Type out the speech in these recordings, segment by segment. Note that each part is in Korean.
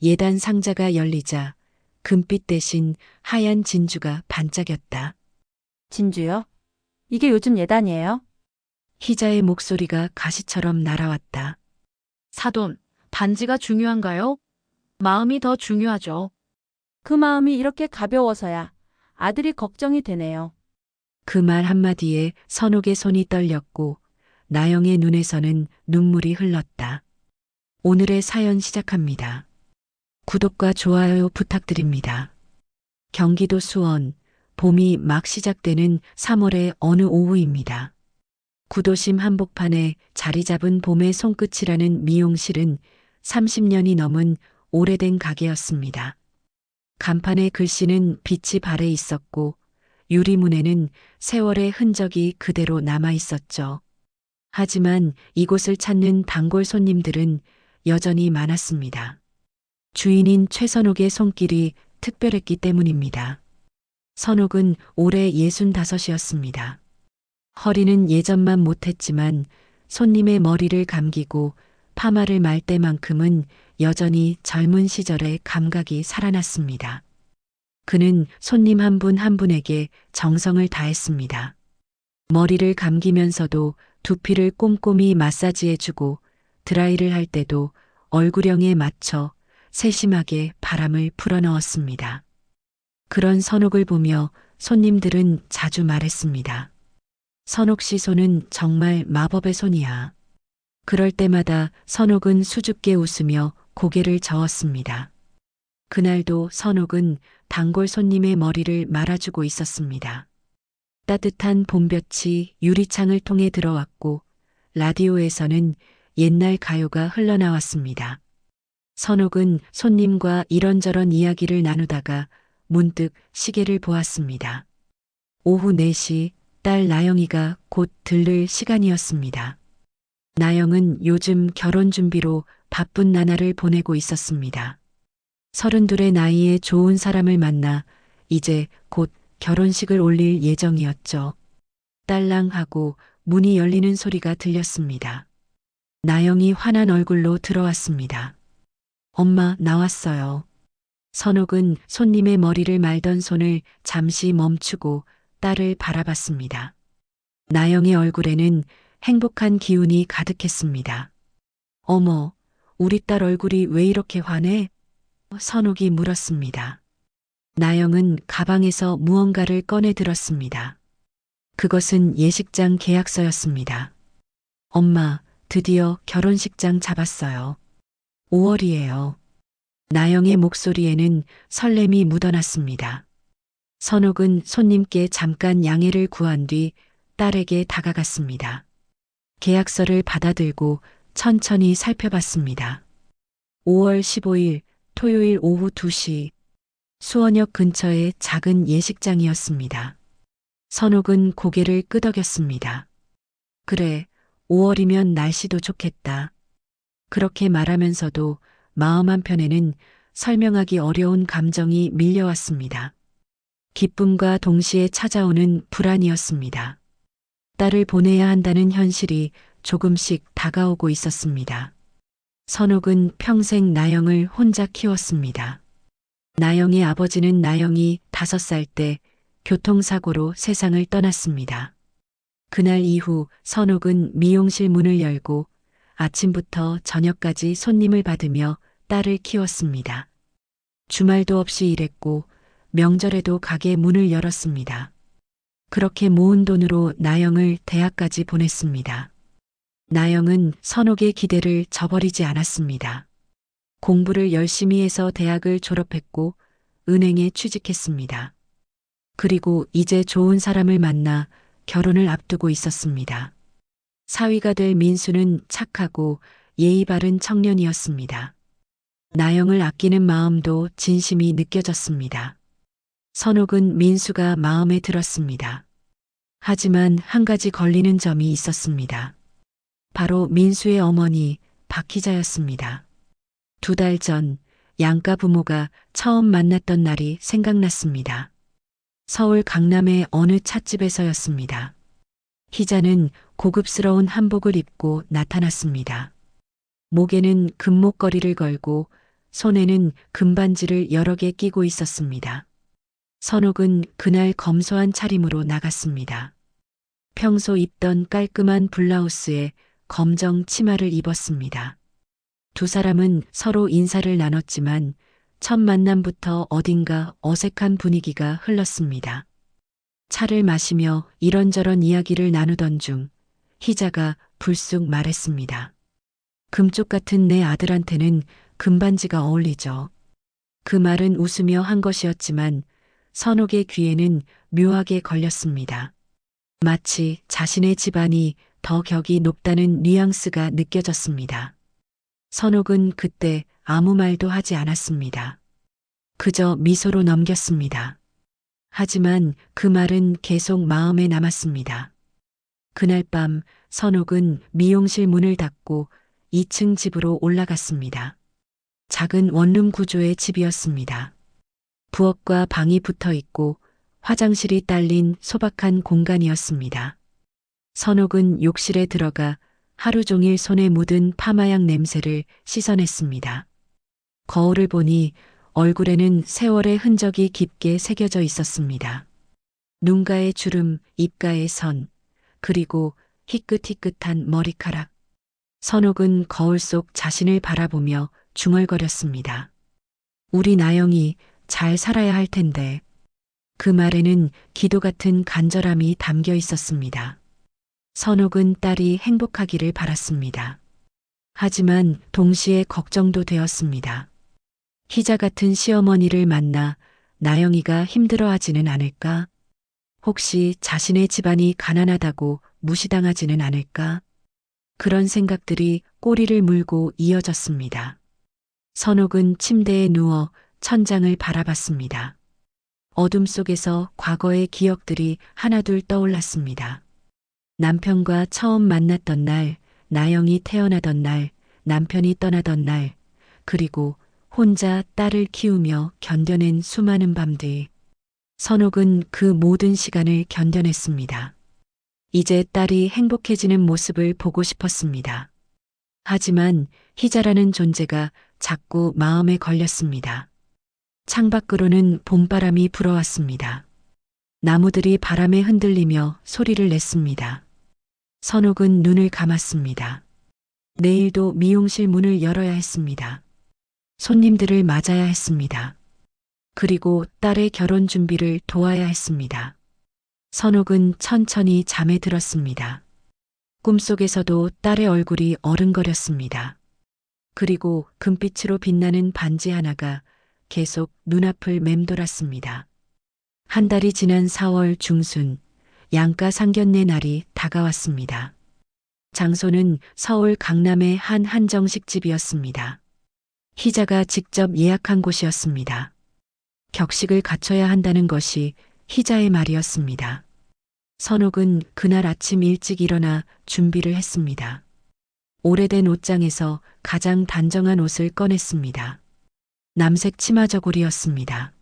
예단 상자가 열리자 금빛 대신 하얀 진주가 반짝였다. 진주요? 이게 요즘 예단이에요? 희자의 목소리가 가시처럼 날아왔다. 사돈, 반지가 중요한가요? 마음이 더 중요하죠. 그 마음이 이렇게 가벼워서야 아들이 걱정이 되네요. 그 말 한마디에 선옥의 손이 떨렸고 나영의 눈에서는 눈물이 흘렀다. 오늘의 사연 시작합니다. 구독과 좋아요 부탁드립니다. 경기도 수원, 봄이 막 시작되는 3월의 어느 오후입니다. 구도심 한복판에 자리 잡은 봄의 손끝이라는 미용실은 30년이 넘은 오래된 가게였습니다. 간판의 글씨는 빛이 발해 있었고 유리문에는 세월의 흔적이 그대로 남아 있었죠. 하지만 이곳을 찾는 단골 손님들은 여전히 많았습니다. 주인인 최선옥의 손길이 특별했기 때문입니다. 선옥은 올해 65이었습니다. 허리는 예전만 못했지만 손님의 머리를 감기고 파마를 말 때만큼은 여전히 젊은 시절의 감각이 살아났습니다. 그는 손님 한 분 한 분에게 정성을 다했습니다. 머리를 감기면서도 두피를 꼼꼼히 마사지해주고 드라이를 할 때도 얼굴형에 맞춰 세심하게 바람을 불어넣었습니다. 그런 선옥을 보며 손님들은 자주 말했습니다. 선옥 씨 손은 정말 마법의 손이야. 그럴 때마다 선옥은 수줍게 웃으며 고개를 저었습니다. 그날도 선옥은 단골 손님의 머리를 말아주고 있었습니다. 따뜻한 봄볕이 유리창을 통해 들어왔고 라디오에서는 옛날 가요가 흘러나왔습니다. 선옥은 손님과 이런저런 이야기를 나누다가 문득 시계를 보았습니다. 오후 4시 딸 나영이가 곧 들를 시간이었습니다. 나영은 요즘 결혼 준비로 바쁜 나날을 보내고 있었습니다. 32의 나이에 좋은 사람을 만나 이제 곧 결혼식을 올릴 예정이었죠. 딸랑 하고 문이 열리는 소리가 들렸습니다. 나영이 환한 얼굴로 들어왔습니다. 엄마, 나왔어요. 선옥은 손님의 머리를 말던 손을 잠시 멈추고 딸을 바라봤습니다. 나영의 얼굴에는 행복한 기운이 가득했습니다. 어머, 우리 딸 얼굴이 왜 이렇게 환해? 선옥이 물었습니다. 나영은 가방에서 무언가를 꺼내 들었습니다. 그것은 예식장 계약서였습니다. 엄마, 드디어 결혼식장 잡았어요. 5월이에요. 나영의 목소리에는 설렘이 묻어났습니다. 선옥은 손님께 잠깐 양해를 구한 뒤 딸에게 다가갔습니다. 계약서를 받아들고 천천히 살펴봤습니다. 5월 15일 토요일 오후 2시 수원역 근처의 작은 예식장이었습니다. 선옥은 고개를 끄덕였습니다. 그래, 5월이면 날씨도 좋겠다. 그렇게 말하면서도 마음 한편에는 설명하기 어려운 감정이 밀려왔습니다. 기쁨과 동시에 찾아오는 불안이었습니다. 딸을 보내야 한다는 현실이 조금씩 다가오고 있었습니다. 선옥은 평생 나영을 혼자 키웠습니다. 나영의 아버지는 나영이 5살 때 교통사고로 세상을 떠났습니다. 그날 이후 선옥은 미용실 문을 열고 아침부터 저녁까지 손님을 받으며 딸을 키웠습니다. 주말도 없이 일했고 명절에도 가게 문을 열었습니다. 그렇게 모은 돈으로 나영을 대학까지 보냈습니다. 나영은 선옥의 기대를 저버리지 않았습니다. 공부를 열심히 해서 대학을 졸업했고 은행에 취직했습니다. 그리고 이제 좋은 사람을 만나 결혼을 앞두고 있었습니다. 사위가 될 민수는 착하고 예의 바른 청년이었습니다. 나영을 아끼는 마음도 진심이 느껴졌습니다. 선옥은 민수가 마음에 들었습니다. 하지만 한 가지 걸리는 점이 있었습니다. 바로 민수의 어머니 박희자였습니다. 2달 전 양가 부모가 처음 만났던 날이 생각났습니다. 서울 강남의 어느 찻집에서였습니다. 희자는 고급스러운 한복을 입고 나타났습니다. 목에는 금목걸이를 걸고 손에는 금반지를 여러 개 끼고 있었습니다. 선옥은 그날 검소한 차림으로 나갔습니다. 평소 입던 깔끔한 블라우스에 검정 치마를 입었습니다. 두 사람은 서로 인사를 나눴지만 첫 만남부터 어딘가 어색한 분위기가 흘렀습니다. 차를 마시며 이런저런 이야기를 나누던 중 희자가 불쑥 말했습니다. 금쪽 같은 내 아들한테는 금반지가 어울리죠. 그 말은 웃으며 한 것이었지만 선옥의 귀에는 묘하게 걸렸습니다. 마치 자신의 집안이 더 격이 높다는 뉘앙스가 느껴졌습니다. 선옥은 그때 아무 말도 하지 않았습니다. 그저 미소로 넘겼습니다. 하지만 그 말은 계속 마음에 남았습니다. 그날 밤 선옥은 미용실 문을 닫고 2층 집으로 올라갔습니다. 작은 원룸 구조의 집이었습니다. 부엌과 방이 붙어 있고 화장실이 딸린 소박한 공간이었습니다. 선옥은 욕실에 들어가 하루 종일 손에 묻은 파마약 냄새를 씻어냈습니다. 거울을 보니 얼굴에는 세월의 흔적이 깊게 새겨져 있었습니다. 눈가의 주름, 입가의 선, 그리고 희끗희끗한 머리카락. 선옥은 거울 속 자신을 바라보며 중얼거렸습니다. 우리 나영이 잘 살아야 할 텐데. 그 말에는 기도 같은 간절함이 담겨 있었습니다. 선옥은 딸이 행복하기를 바랐습니다. 하지만 동시에 걱정도 되었습니다. 희자 같은 시어머니를 만나 나영이가 힘들어하지는 않을까? 혹시 자신의 집안이 가난하다고 무시당하지는 않을까? 그런 생각들이 꼬리를 물고 이어졌습니다. 선옥은 침대에 누워 천장을 바라봤습니다. 어둠 속에서 과거의 기억들이 하나둘 떠올랐습니다. 남편과 처음 만났던 날, 나영이 태어나던 날, 남편이 떠나던 날, 그리고 혼자 딸을 키우며 견뎌낸 수많은 밤들. 선옥은 그 모든 시간을 견뎌냈습니다. 이제 딸이 행복해지는 모습을 보고 싶었습니다. 하지만 희자라는 존재가 자꾸 마음에 걸렸습니다. 창밖으로는 봄바람이 불어왔습니다. 나무들이 바람에 흔들리며 소리를 냈습니다. 선옥은 눈을 감았습니다. 내일도 미용실 문을 열어야 했습니다. 손님들을 맞아야 했습니다. 그리고 딸의 결혼 준비를 도와야 했습니다. 선옥은 천천히 잠에 들었습니다. 꿈속에서도 딸의 얼굴이 어른거렸습니다. 그리고 금빛으로 빛나는 반지 하나가 계속 눈앞을 맴돌았습니다. 한 달이 지난 4월 중순, 양가 상견례 날이 다가왔습니다. 장소는 서울 강남의 한 한정식집이었습니다. 희자가 직접 예약한 곳이었습니다. 격식을 갖춰야 한다는 것이 희자의 말이었습니다. 선옥은 그날 아침 일찍 일어나 준비를 했습니다. 오래된 옷장에서 가장 단정한 옷을 꺼냈습니다. 남색 치마 저고리였습니다.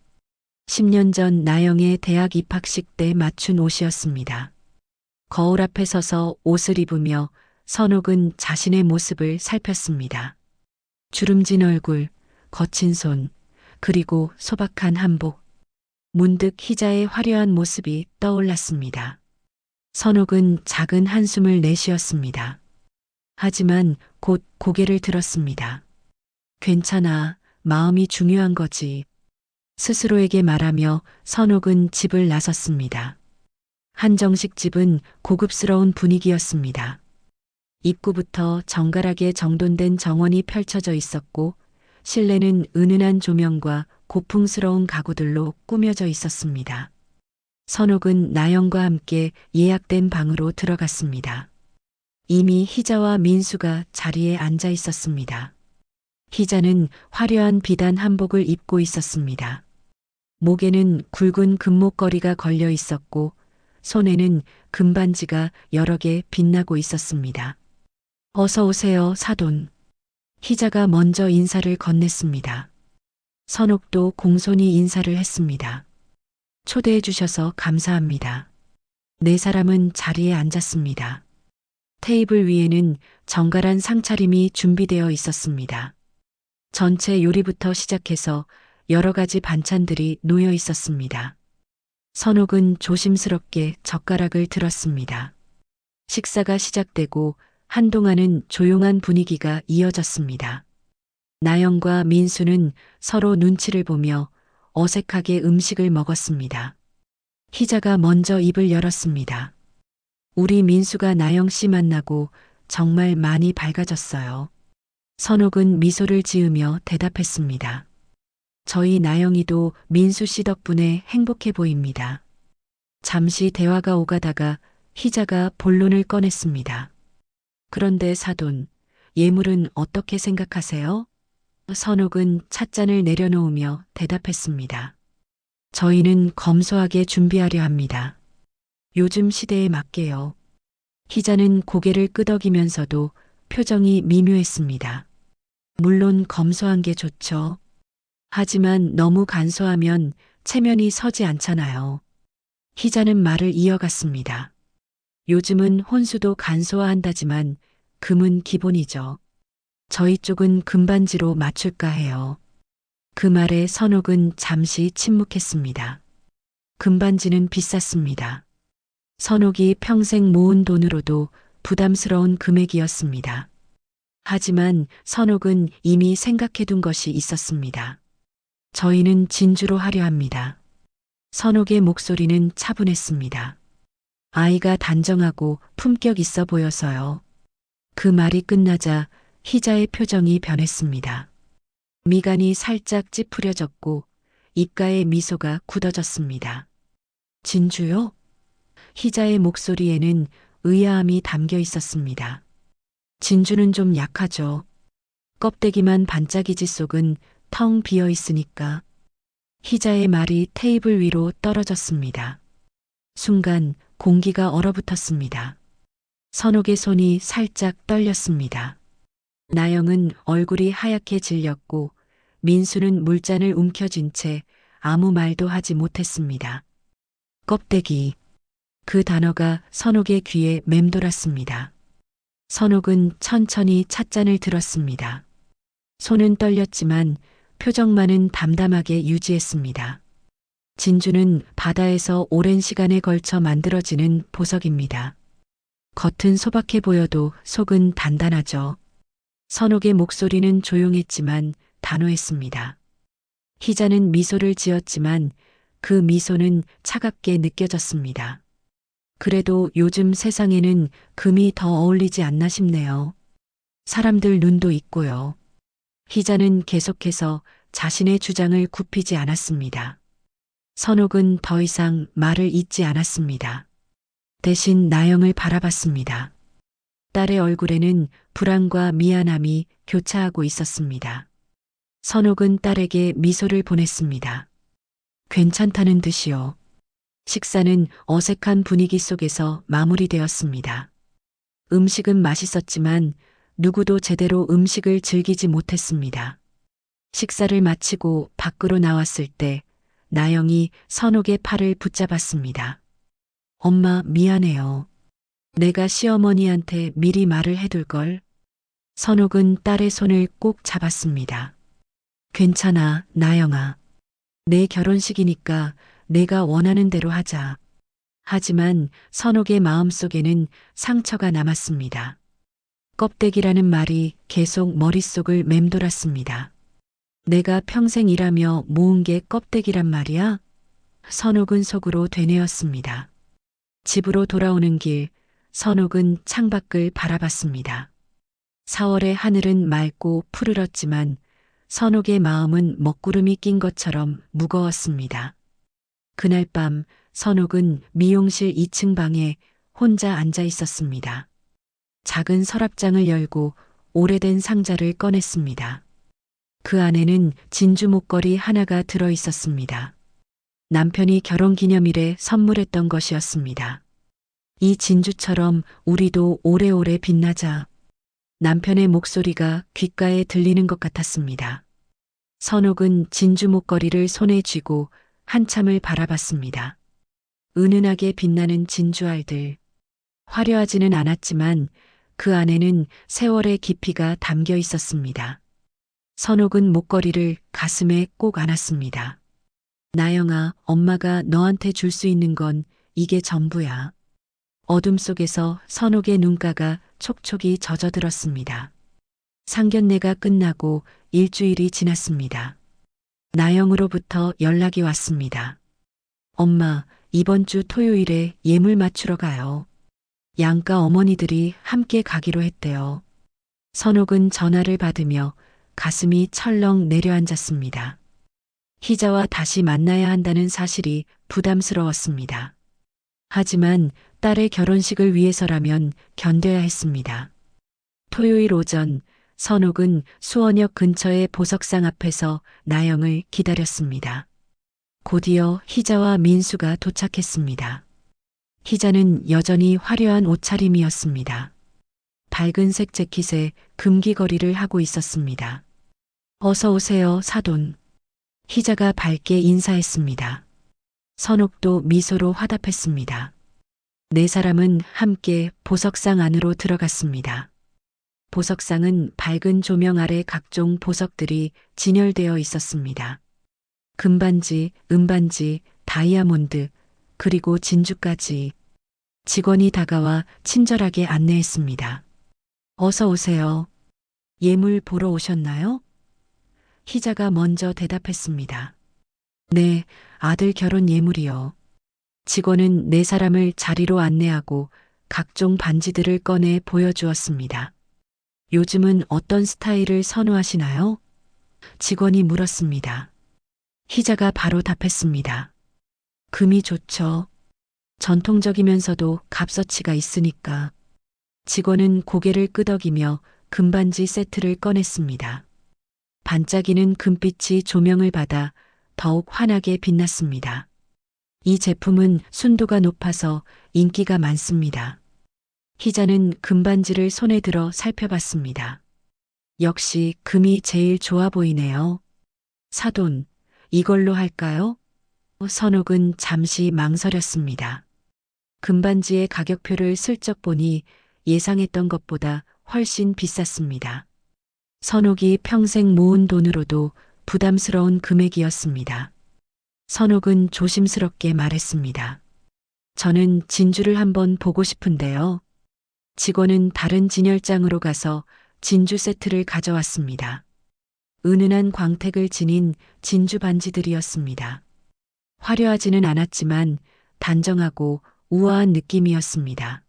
10년 전 나영의 대학 입학식 때 맞춘 옷이었습니다. 거울 앞에 서서 옷을 입으며 선옥은 자신의 모습을 살폈습니다. 주름진 얼굴, 거친 손, 그리고 소박한 한복. 문득 희자의 화려한 모습이 떠올랐습니다. 선옥은 작은 한숨을 내쉬었습니다. 하지만 곧 고개를 들었습니다. 괜찮아, 마음이 중요한 거지. 스스로에게 말하며 선옥은 집을 나섰습니다. 한정식 집은 고급스러운 분위기였습니다. 입구부터 정갈하게 정돈된 정원이 펼쳐져 있었고 실내는 은은한 조명과 고풍스러운 가구들로 꾸며져 있었습니다. 선옥은 나영과 함께 예약된 방으로 들어갔습니다. 이미 희자와 민수가 자리에 앉아 있었습니다. 희자는 화려한 비단 한복을 입고 있었습니다. 목에는 굵은 금목걸이가 걸려 있었고 손에는 금반지가 여러 개 빛나고 있었습니다. 어서 오세요, 사돈. 희자가 먼저 인사를 건넸습니다. 선옥도 공손히 인사를 했습니다. 초대해 주셔서 감사합니다. 네 사람은 자리에 앉았습니다. 테이블 위에는 정갈한 상차림이 준비되어 있었습니다. 전체 요리부터 시작해서 여러 가지 반찬들이 놓여 있었습니다. 선옥은 조심스럽게 젓가락을 들었습니다. 식사가 시작되고 한동안은 조용한 분위기가 이어졌습니다. 나영과 민수는 서로 눈치를 보며 어색하게 음식을 먹었습니다. 희자가 먼저 입을 열었습니다. 우리 민수가 나영 씨 만나고 정말 많이 밝아졌어요. 선옥은 미소를 지으며 대답했습니다. 저희 나영이도 민수 씨 덕분에 행복해 보입니다. 잠시 대화가 오가다가 희자가 본론을 꺼냈습니다. 그런데 사돈, 예물은 어떻게 생각하세요? 선옥은 찻잔을 내려놓으며 대답했습니다. 저희는 검소하게 준비하려 합니다. 요즘 시대에 맞게요. 희자는 고개를 끄덕이면서도 표정이 미묘했습니다. 물론 검소한 게 좋죠. 하지만 너무 간소하면 체면이 서지 않잖아요. 희자는 말을 이어갔습니다. 요즘은 혼수도 간소화한다지만 금은 기본이죠. 저희 쪽은 금반지로 맞출까 해요. 그 말에 선옥은 잠시 침묵했습니다. 금반지는 비쌌습니다. 선옥이 평생 모은 돈으로도 부담스러운 금액이었습니다. 하지만 선옥은 이미 생각해둔 것이 있었습니다. 저희는 진주로 하려 합니다. 선옥의 목소리는 차분했습니다. 아이가 단정하고 품격 있어 보여서요. 그 말이 끝나자 희자의 표정이 변했습니다. 미간이 살짝 찌푸려졌고 입가에 미소가 굳어졌습니다. 진주요? 희자의 목소리에는 의아함이 담겨 있었습니다. 진주는 좀 약하죠. 껍데기만 반짝이지 속은 텅 비어 있으니까. 희자의 말이 테이블 위로 떨어졌습니다. 순간 공기가 얼어붙었습니다. 선옥의 손이 살짝 떨렸습니다. 나영은 얼굴이 하얗게 질렸고 민수는 물잔을 움켜쥔 채 아무 말도 하지 못했습니다. 껍데기. 그 단어가 선옥의 귀에 맴돌았습니다. 선옥은 천천히 찻잔을 들었습니다. 손은 떨렸지만 표정만은 담담하게 유지했습니다. 진주는 바다에서 오랜 시간에 걸쳐 만들어지는 보석입니다. 겉은 소박해 보여도 속은 단단하죠. 선옥의 목소리는 조용했지만 단호했습니다. 희자는 미소를 지었지만 그 미소는 차갑게 느껴졌습니다. 그래도 요즘 세상에는 금이 더 어울리지 않나 싶네요. 사람들 눈도 있고요. 희자는 계속해서 자신의 주장을 굽히지 않았습니다. 선옥은 더 이상 말을 잇지 않았습니다. 대신 나영을 바라봤습니다. 딸의 얼굴에는 불안과 미안함이 교차하고 있었습니다. 선옥은 딸에게 미소를 보냈습니다. 괜찮다는 듯이요. 식사는 어색한 분위기 속에서 마무리되었습니다. 음식은 맛있었지만 누구도 제대로 음식을 즐기지 못했습니다. 식사를 마치고 밖으로 나왔을 때 나영이 선옥의 팔을 붙잡았습니다. 엄마 미안해요. 내가 시어머니한테 미리 말을 해둘걸. 선옥은 딸의 손을 꼭 잡았습니다. 괜찮아, 나영아. 내 결혼식이니까 내가 원하는 대로 하자. 하지만 선옥의 마음속에는 상처가 남았습니다. 껍데기라는 말이 계속 머릿속을 맴돌았습니다. 내가 평생 일하며 모은 게 껍데기란 말이야? 선옥은 속으로 되뇌었습니다. 집으로 돌아오는 길, 선옥은 창밖을 바라봤습니다. 4월의 하늘은 맑고 푸르렀지만 선옥의 마음은 먹구름이 낀 것처럼 무거웠습니다. 그날 밤 선옥은 미용실 2층 방에 혼자 앉아 있었습니다. 작은 서랍장을 열고 오래된 상자를 꺼냈습니다. 그 안에는 진주 목걸이 하나가 들어 있었습니다. 남편이 결혼기념일에 선물했던 것이었습니다. 이 진주처럼 우리도 오래오래 빛나자. 남편의 목소리가 귓가에 들리는 것 같았습니다. 선옥은 진주 목걸이를 손에 쥐고 한참을 바라봤습니다. 은은하게 빛나는 진주알들. 화려하지는 않았지만 그 안에는 세월의 깊이가 담겨 있었습니다. 선옥은 목걸이를 가슴에 꼭 안았습니다. 나영아, 엄마가 너한테 줄 수 있는 건 이게 전부야. 어둠 속에서 선옥의 눈가가 촉촉이 젖어들었습니다. 상견례가 끝나고 일주일이 지났습니다. 나영으로부터 연락이 왔습니다. 엄마, 이번 주 토요일에 예물 맞추러 가요. 양가 어머니들이 함께 가기로 했대요. 선옥은 전화를 받으며 가슴이 철렁 내려앉았습니다. 희자와 다시 만나야 한다는 사실이 부담스러웠습니다. 하지만 딸의 결혼식을 위해서라면 견뎌야 했습니다. 토요일 오전, 선옥은 수원역 근처의 보석상 앞에서 나영을 기다렸습니다. 곧이어 희자와 민수가 도착했습니다. 희자는 여전히 화려한 옷차림이었습니다. 밝은색 재킷에 금귀걸이를 하고 있었습니다. 어서 오세요, 사돈. 희자가 밝게 인사했습니다. 선옥도 미소로 화답했습니다. 네 사람은 함께 보석상 안으로 들어갔습니다. 보석상은 밝은 조명 아래 각종 보석들이 진열되어 있었습니다. 금반지, 은반지, 다이아몬드, 그리고 진주까지. 직원이 다가와 친절하게 안내했습니다. 어서 오세요. 예물 보러 오셨나요? 희자가 먼저 대답했습니다. 네, 아들 결혼 예물이요. 직원은 네 사람을 자리로 안내하고 각종 반지들을 꺼내 보여주었습니다. 요즘은 어떤 스타일을 선호하시나요? 직원이 물었습니다. 희자가 바로 답했습니다. 금이 좋죠. 전통적이면서도 값어치가 있으니까. 직원은 고개를 끄덕이며 금반지 세트를 꺼냈습니다. 반짝이는 금빛이 조명을 받아 더욱 환하게 빛났습니다. 이 제품은 순도가 높아서 인기가 많습니다. 희자는 금반지를 손에 들어 살펴봤습니다. 역시 금이 제일 좋아 보이네요. 사돈, 이걸로 할까요? 선옥은 잠시 망설였습니다. 금반지의 가격표를 슬쩍 보니 예상했던 것보다 훨씬 비쌌습니다. 선옥이 평생 모은 돈으로도 부담스러운 금액이었습니다. 선옥은 조심스럽게 말했습니다. 저는 진주를 한번 보고 싶은데요. 직원은 다른 진열장으로 가서 진주 세트를 가져왔습니다. 은은한 광택을 지닌 진주 반지들이었습니다. 화려하지는 않았지만 단정하고 우아한 느낌이었습니다.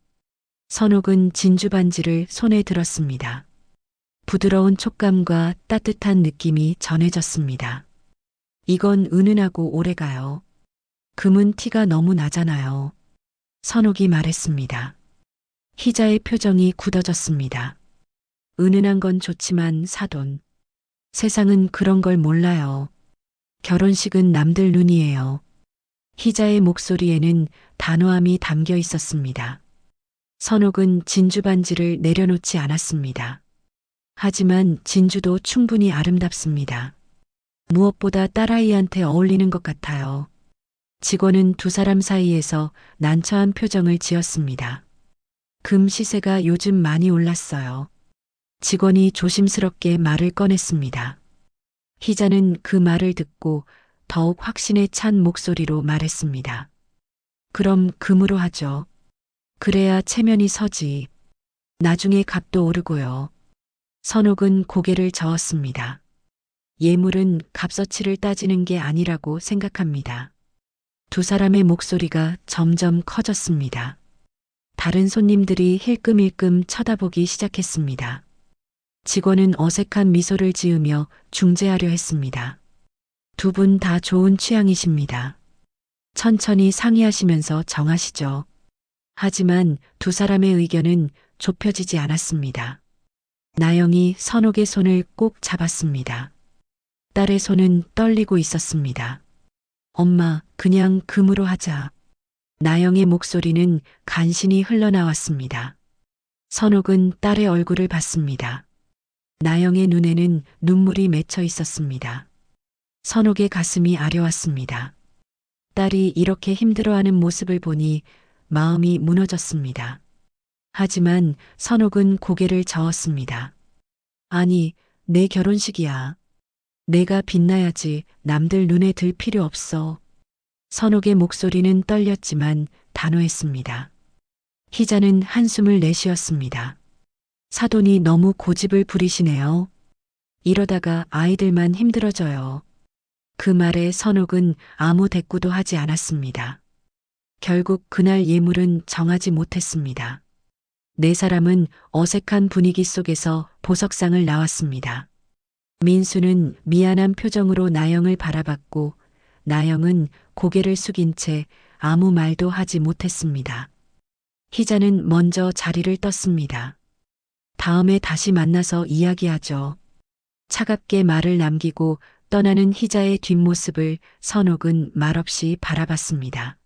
선옥은 진주 반지를 손에 들었습니다. 부드러운 촉감과 따뜻한 느낌이 전해졌습니다. 이건 은은하고 오래가요. 금은 티가 너무 나잖아요. 선옥이 말했습니다. 희자의 표정이 굳어졌습니다. 은은한 건 좋지만 사돈. 세상은 그런 걸 몰라요. 결혼식은 남들 눈이에요. 희자의 목소리에는 단호함이 담겨 있었습니다. 선옥은 진주 반지를 내려놓지 않았습니다. 하지만 진주도 충분히 아름답습니다. 무엇보다 딸아이한테 어울리는 것 같아요. 직원은 두 사람 사이에서 난처한 표정을 지었습니다. 금 시세가 요즘 많이 올랐어요. 직원이 조심스럽게 말을 꺼냈습니다. 희자는 그 말을 듣고 더욱 확신에 찬 목소리로 말했습니다. 그럼 금으로 하죠. 그래야 체면이 서지. 나중에 값도 오르고요. 선옥은 고개를 저었습니다. 예물은 값어치를 따지는 게 아니라고 생각합니다. 두 사람의 목소리가 점점 커졌습니다. 다른 손님들이 힐끔힐끔 쳐다보기 시작했습니다. 직원은 어색한 미소를 지으며 중재하려 했습니다. 두 분 다 좋은 취향이십니다. 천천히 상의하시면서 정하시죠. 하지만 두 사람의 의견은 좁혀지지 않았습니다. 나영이 선옥의 손을 꼭 잡았습니다. 딸의 손은 떨리고 있었습니다. 엄마, 그냥 금으로 하자. 나영의 목소리는 간신히 흘러나왔습니다. 선옥은 딸의 얼굴을 봤습니다. 나영의 눈에는 눈물이 맺혀 있었습니다. 선옥의 가슴이 아려왔습니다. 딸이 이렇게 힘들어하는 모습을 보니 마음이 무너졌습니다. 하지만 선옥은 고개를 저었습니다. 아니, 내 결혼식이야. 내가 빛나야지 남들 눈에 들 필요 없어. 선옥의 목소리는 떨렸지만 단호했습니다. 희자는 한숨을 내쉬었습니다. 사돈이 너무 고집을 부리시네요. 이러다가 아이들만 힘들어져요. 그 말에 선옥은 아무 대꾸도 하지 않았습니다. 결국 그날 예물은 정하지 못했습니다. 네 사람은 어색한 분위기 속에서 보석상을 나왔습니다. 민수는 미안한 표정으로 나영을 바라봤고 나영은 고개를 숙인 채 아무 말도 하지 못했습니다. 희자는 먼저 자리를 떴습니다. 다음에 다시 만나서 이야기하죠. 차갑게 말을 남기고 떠나는 희자의 뒷모습을 선옥은 말없이 바라봤습니다.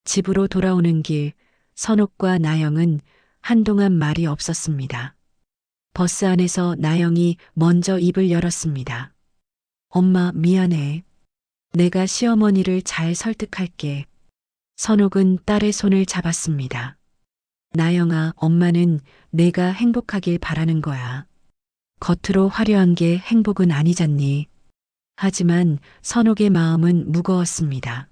집으로 돌아오는 길, 선옥과 나영은 한동안 말이 없었습니다. 버스 안에서 나영이 먼저 입을 열었습니다. 엄마, 미안해. 내가 시어머니를 잘 설득할게. 선옥은 딸의 손을 잡았습니다. 나영아, 엄마는 내가 행복하길 바라는 거야. 겉으로 화려한 게 행복은 아니잖니. 하지만 선옥의 마음은 무거웠습니다.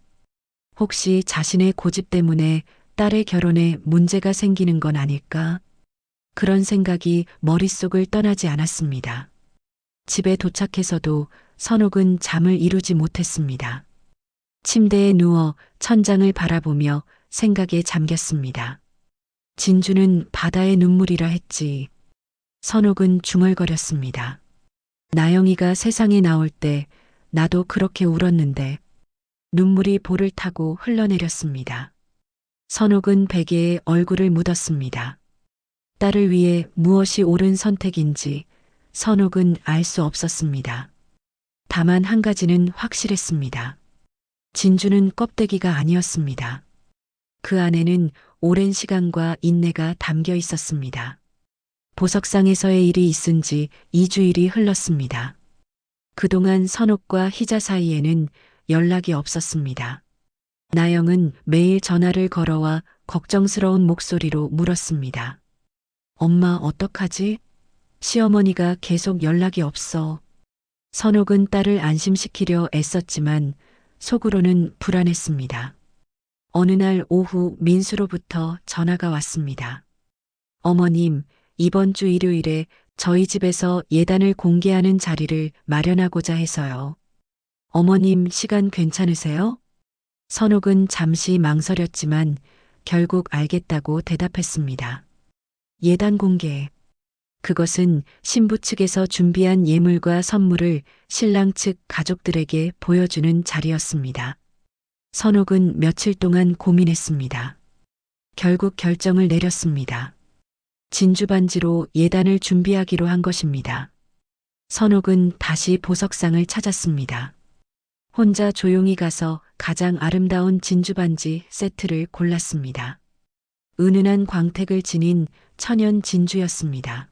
혹시 자신의 고집 때문에 딸의 결혼에 문제가 생기는 건 아닐까? 그런 생각이 머릿속을 떠나지 않았습니다. 집에 도착해서도 선옥은 잠을 이루지 못했습니다. 침대에 누워 천장을 바라보며 생각에 잠겼습니다. 진주는 바다의 눈물이라 했지. 선옥은 중얼거렸습니다. 나영이가 세상에 나올 때 나도 그렇게 울었는데 눈물이 볼을 타고 흘러내렸습니다. 선옥은 베개에 얼굴을 묻었습니다. 딸을 위해 무엇이 옳은 선택인지 선옥은 알 수 없었습니다. 다만 한 가지는 확실했습니다. 진주는 껍데기가 아니었습니다. 그 안에는 오랜 시간과 인내가 담겨 있었습니다. 보석상에서의 일이 있은 지 2주일이 흘렀습니다. 그동안 선옥과 희자 사이에는 연락이 없었습니다. 나영은 매일 전화를 걸어와 걱정스러운 목소리로 물었습니다. 엄마, 어떡하지? 시어머니가 계속 연락이 없어. 선옥은 딸을 안심시키려 애썼지만 속으로는 불안했습니다. 어느 날 오후 민수로부터 전화가 왔습니다. 어머님, 이번 주 일요일에 저희 집에서 예단을 공개하는 자리를 마련하고자 해서요. 어머님, 시간 괜찮으세요? 선옥은 잠시 망설였지만 결국 알겠다고 대답했습니다. 예단 공개. 그것은 신부 측에서 준비한 예물과 선물을 신랑 측 가족들에게 보여주는 자리였습니다. 선옥은 며칠 동안 고민했습니다. 결국 결정을 내렸습니다. 진주 반지로 예단을 준비하기로 한 것입니다. 선옥은 다시 보석상을 찾았습니다. 혼자 조용히 가서 가장 아름다운 진주 반지 세트를 골랐습니다. 은은한 광택을 지닌 천연 진주였습니다.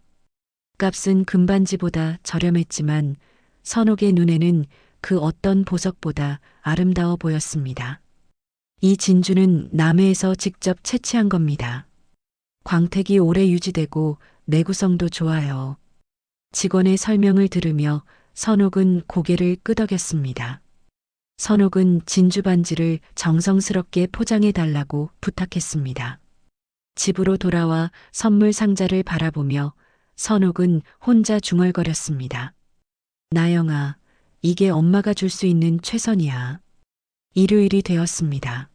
값은 금반지보다 저렴했지만 선옥의 눈에는 그 어떤 보석보다 아름다워 보였습니다. 이 진주는 남해에서 직접 채취한 겁니다. 광택이 오래 유지되고 내구성도 좋아요. 직원의 설명을 들으며 선옥은 고개를 끄덕였습니다. 선옥은 진주 반지를 정성스럽게 포장해 달라고 부탁했습니다. 집으로 돌아와 선물 상자를 바라보며 선옥은 혼자 중얼거렸습니다. 나영아, 이게 엄마가 줄 수 있는 최선이야. 일요일이 되었습니다.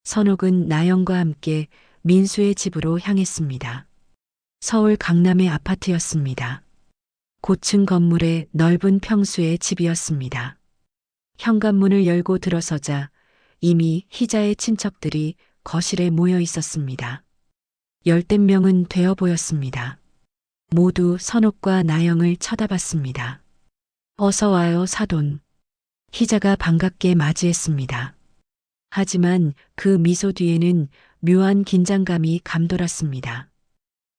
선옥은 나영과 함께 민수의 집으로 향했습니다. 서울 강남의 아파트였습니다. 고층 건물의 넓은 평수의 집이었습니다. 현관문을 열고 들어서자 이미 희자의 친척들이 거실에 모여 있었습니다. 열댓 명은 되어 보였습니다. 모두 선옥과 나영을 쳐다봤습니다. 어서 와요, 사돈. 희자가 반갑게 맞이했습니다. 하지만 그 미소 뒤에는 묘한 긴장감이 감돌았습니다.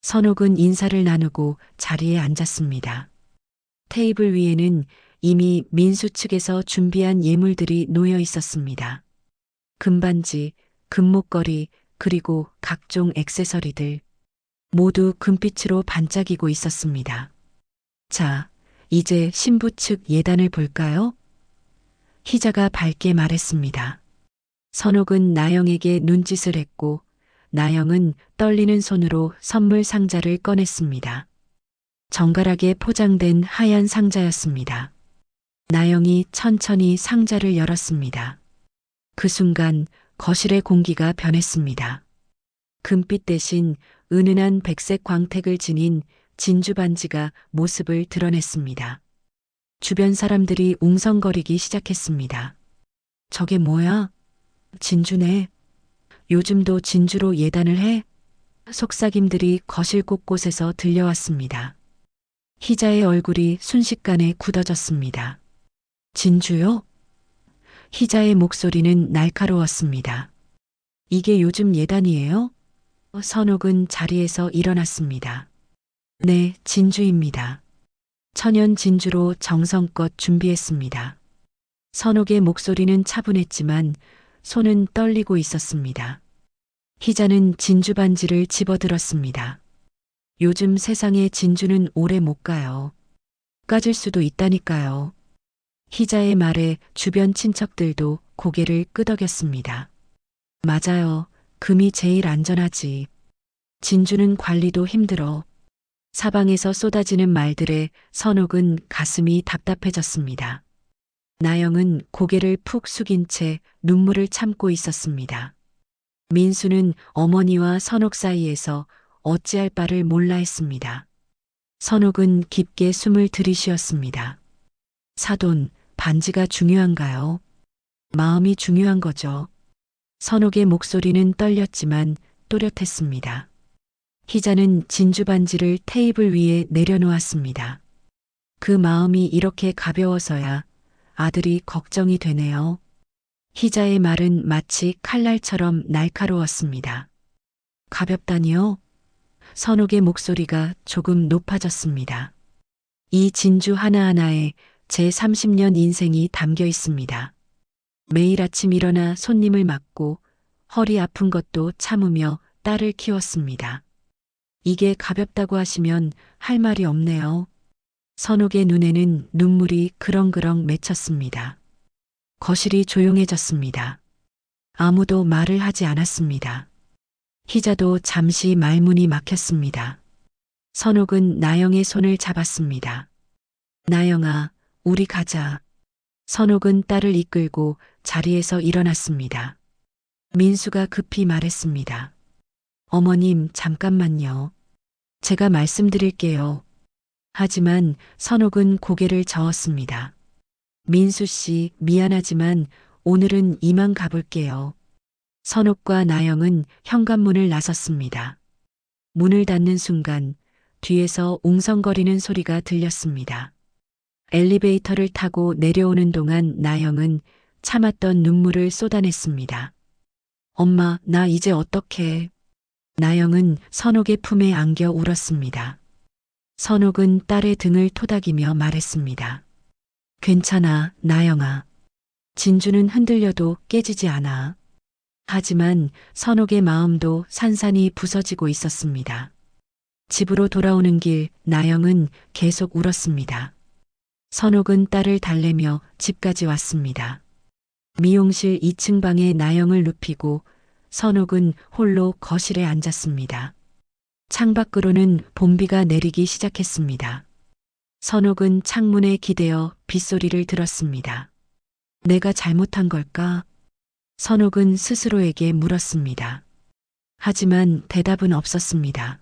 선옥은 인사를 나누고 자리에 앉았습니다. 테이블 위에는 이미 민수 측에서 준비한 예물들이 놓여 있었습니다. 금반지, 금목걸이, 그리고 각종 액세서리들. 모두 금빛으로 반짝이고 있었습니다. 자, 이제 신부 측 예단을 볼까요? 희자가 밝게 말했습니다. 선옥은 나영에게 눈짓을 했고 나영은 떨리는 손으로 선물 상자를 꺼냈습니다. 정갈하게 포장된 하얀 상자였습니다. 나영이 천천히 상자를 열었습니다. 그 순간 거실의 공기가 변했습니다. 금빛 대신 은은한 백색 광택을 지닌 진주 반지가 모습을 드러냈습니다. 주변 사람들이 웅성거리기 시작했습니다. 저게 뭐야? 진주네. 요즘도 진주로 예단을 해? 속삭임들이 거실 곳곳에서 들려왔습니다. 희자의 얼굴이 순식간에 굳어졌습니다. 진주요? 희자의 목소리는 날카로웠습니다. 이게 요즘 예단이에요? 선옥은 자리에서 일어났습니다. 네, 진주입니다. 천연 진주로 정성껏 준비했습니다. 선옥의 목소리는 차분했지만 손은 떨리고 있었습니다. 희자는 진주 반지를 집어들었습니다. 요즘 세상에 진주는 오래 못 가요. 까질 수도 있다니까요. 희자의 말에 주변 친척들도 고개를 끄덕였습니다. 맞아요. 금이 제일 안전하지. 진주는 관리도 힘들어. 사방에서 쏟아지는 말들에 선옥은 가슴이 답답해졌습니다. 나영은 고개를 푹 숙인 채 눈물을 참고 있었습니다. 민수는 어머니와 선옥 사이에서 어찌할 바를 몰라 했습니다. 선옥은 깊게 숨을 들이쉬었습니다. 사돈, 반지가 중요한가요? 마음이 중요한 거죠. 선옥의 목소리는 떨렸지만 또렷했습니다. 희자는 진주 반지를 테이블 위에 내려놓았습니다. 그 마음이 이렇게 가벼워서야 아들이 걱정이 되네요. 희자의 말은 마치 칼날처럼 날카로웠습니다. 가볍다니요? 선옥의 목소리가 조금 높아졌습니다. 이 진주 하나하나에 제 30년 인생이 담겨 있습니다. 매일 아침 일어나 손님을 맞고 허리 아픈 것도 참으며 딸을 키웠습니다. 이게 가볍다고 하시면 할 말이 없네요. 선옥의 눈에는 눈물이 그렁그렁 맺혔습니다. 거실이 조용해졌습니다. 아무도 말을 하지 않았습니다. 희자도 잠시 말문이 막혔습니다. 선옥은 나영의 손을 잡았습니다. 나영아, 우리 가자. 선옥은 딸을 이끌고 자리에서 일어났습니다. 민수가 급히 말했습니다. 어머님, 잠깐만요. 제가 말씀드릴게요. 하지만 선옥은 고개를 저었습니다. 민수 씨, 미안하지만 오늘은 이만 가볼게요. 선옥과 나영은 현관문을 나섰습니다. 문을 닫는 순간 뒤에서 웅성거리는 소리가 들렸습니다. 엘리베이터를 타고 내려오는 동안 나영은 참았던 눈물을 쏟아냈습니다. 엄마, 나 이제 어떡해. 나영은 선옥의 품에 안겨 울었습니다. 선옥은 딸의 등을 토닥이며 말했습니다. 괜찮아, 나영아. 진주는 흔들려도 깨지지 않아. 하지만 선옥의 마음도 산산이 부서지고 있었습니다. 집으로 돌아오는 길 나영은 계속 울었습니다. 선옥은 딸을 달래며 집까지 왔습니다. 미용실 2층 방에 나영을 눕히고 선옥은 홀로 거실에 앉았습니다. 창밖으로는 봄비가 내리기 시작했습니다. 선옥은 창문에 기대어 빗소리를 들었습니다. 내가 잘못한 걸까? 선옥은 스스로에게 물었습니다. 하지만 대답은 없었습니다.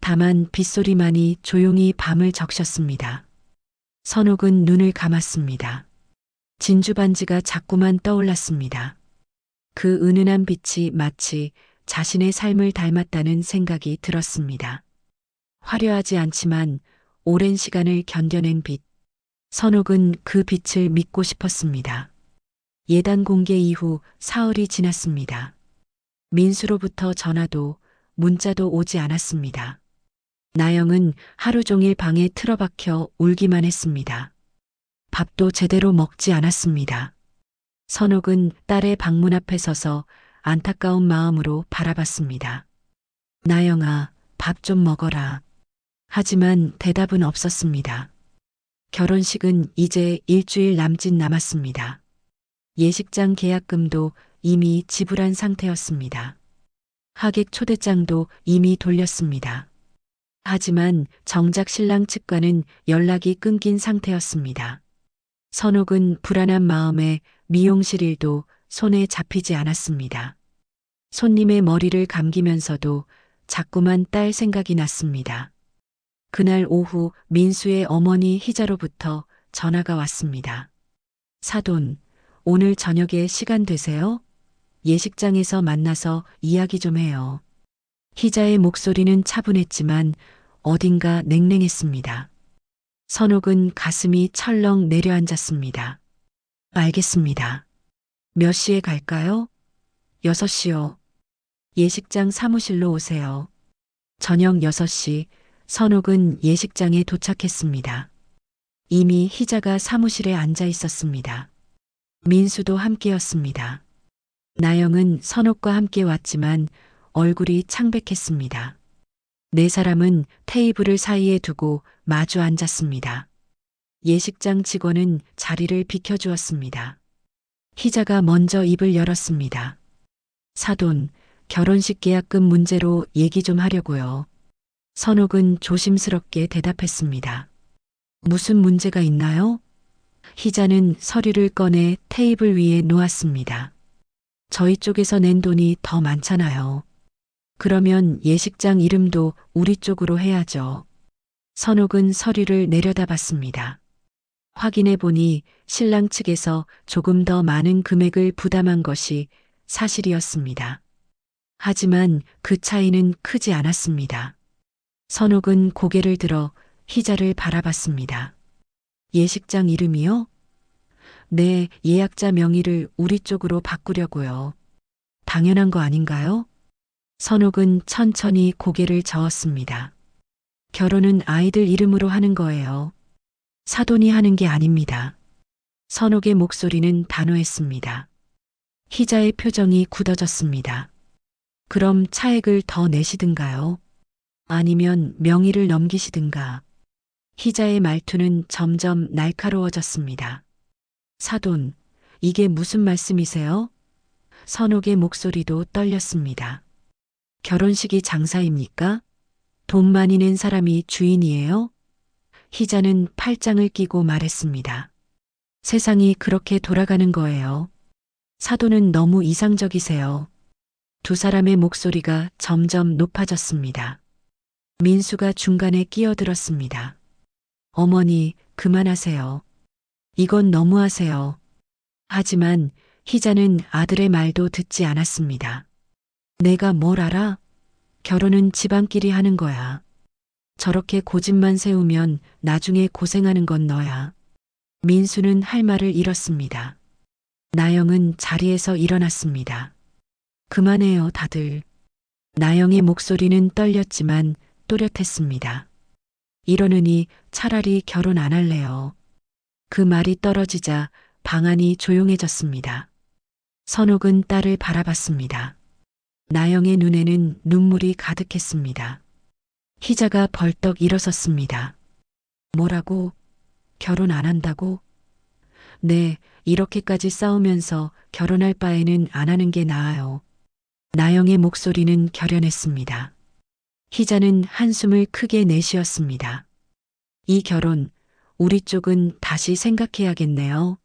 다만 빗소리만이 조용히 밤을 적셨습니다. 선옥은 눈을 감았습니다. 진주 반지가 자꾸만 떠올랐습니다. 그 은은한 빛이 마치 자신의 삶을 닮았다는 생각이 들었습니다. 화려하지 않지만 오랜 시간을 견뎌낸 빛. 선옥은 그 빛을 믿고 싶었습니다. 예단 공개 이후 사흘이 지났습니다. 민수로부터 전화도 문자도 오지 않았습니다. 나영은 하루 종일 방에 틀어박혀 울기만 했습니다. 밥도 제대로 먹지 않았습니다. 선옥은 딸의 방문 앞에 서서 안타까운 마음으로 바라봤습니다. 나영아, 밥 좀 먹어라. 하지만 대답은 없었습니다. 결혼식은 이제 일주일 남짓 남았습니다. 예식장 계약금도 이미 지불한 상태였습니다. 하객 초대장도 이미 돌렸습니다. 하지만 정작 신랑 측과는 연락이 끊긴 상태였습니다. 선옥은 불안한 마음에 미용실 일도 손에 잡히지 않았습니다. 손님의 머리를 감기면서도 자꾸만 딸 생각이 났습니다. 그날 오후 민수의 어머니 희자로부터 전화가 왔습니다. 사돈, 오늘 저녁에 시간 되세요? 예식장에서 만나서 이야기 좀 해요. 희자의 목소리는 차분했지만 어딘가 냉랭했습니다. 선옥은 가슴이 철렁 내려앉았습니다. 알겠습니다. 몇 시에 갈까요? 6시요. 예식장 사무실로 오세요. 저녁 6시 선옥은 예식장에 도착했습니다. 이미 희자가 사무실에 앉아 있었습니다. 민수도 함께였습니다. 나영은 선옥과 함께 왔지만 얼굴이 창백했습니다. 네 사람은 테이블을 사이에 두고 마주 앉았습니다. 예식장 직원은 자리를 비켜주었습니다. 희자가 먼저 입을 열었습니다. 사돈, 결혼식 계약금 문제로 얘기 좀 하려고요. 선옥은 조심스럽게 대답했습니다. 무슨 문제가 있나요? 희자는 서류를 꺼내 테이블 위에 놓았습니다. 저희 쪽에서 낸 돈이 더 많잖아요. 그러면 예식장 이름도 우리 쪽으로 해야죠. 선옥은 서류를 내려다봤습니다. 확인해 보니 신랑 측에서 조금 더 많은 금액을 부담한 것이 사실이었습니다. 하지만 그 차이는 크지 않았습니다. 선옥은 고개를 들어 희자를 바라봤습니다. 예식장 이름이요? 네, 예약자 명의를 우리 쪽으로 바꾸려고요. 당연한 거 아닌가요? 선옥은 천천히 고개를 저었습니다. 결혼은 아이들 이름으로 하는 거예요. 사돈이 하는 게 아닙니다. 선옥의 목소리는 단호했습니다. 희자의 표정이 굳어졌습니다. 그럼 차액을 더 내시든가요? 아니면 명의를 넘기시든가. 희자의 말투는 점점 날카로워졌습니다. 사돈, 이게 무슨 말씀이세요? 선옥의 목소리도 떨렸습니다. 결혼식이 장사입니까? 돈 많이 낸 사람이 주인이에요? 희자는 팔짱을 끼고 말했습니다. 세상이 그렇게 돌아가는 거예요. 사돈은 너무 이상적이세요. 두 사람의 목소리가 점점 높아졌습니다. 민수가 중간에 끼어들었습니다. 어머니, 그만하세요. 이건 너무하세요. 하지만 희자는 아들의 말도 듣지 않았습니다. 내가 뭘 알아? 결혼은 집안끼리 하는 거야. 저렇게 고집만 세우면 나중에 고생하는 건 너야. 민수는 할 말을 잃었습니다. 나영은 자리에서 일어났습니다. 그만해요, 다들. 나영의 목소리는 떨렸지만 또렷했습니다. 이러느니 차라리 결혼 안 할래요. 그 말이 떨어지자 방안이 조용해졌습니다. 선옥은 딸을 바라봤습니다. 나영의 눈에는 눈물이 가득했습니다. 희자가 벌떡 일어섰습니다. 뭐라고? 결혼 안 한다고? 네, 이렇게까지 싸우면서 결혼할 바에는 안 하는 게 나아요. 나영의 목소리는 결연했습니다. 희자는 한숨을 크게 내쉬었습니다. 이 결혼, 우리 쪽은 다시 생각해야겠네요.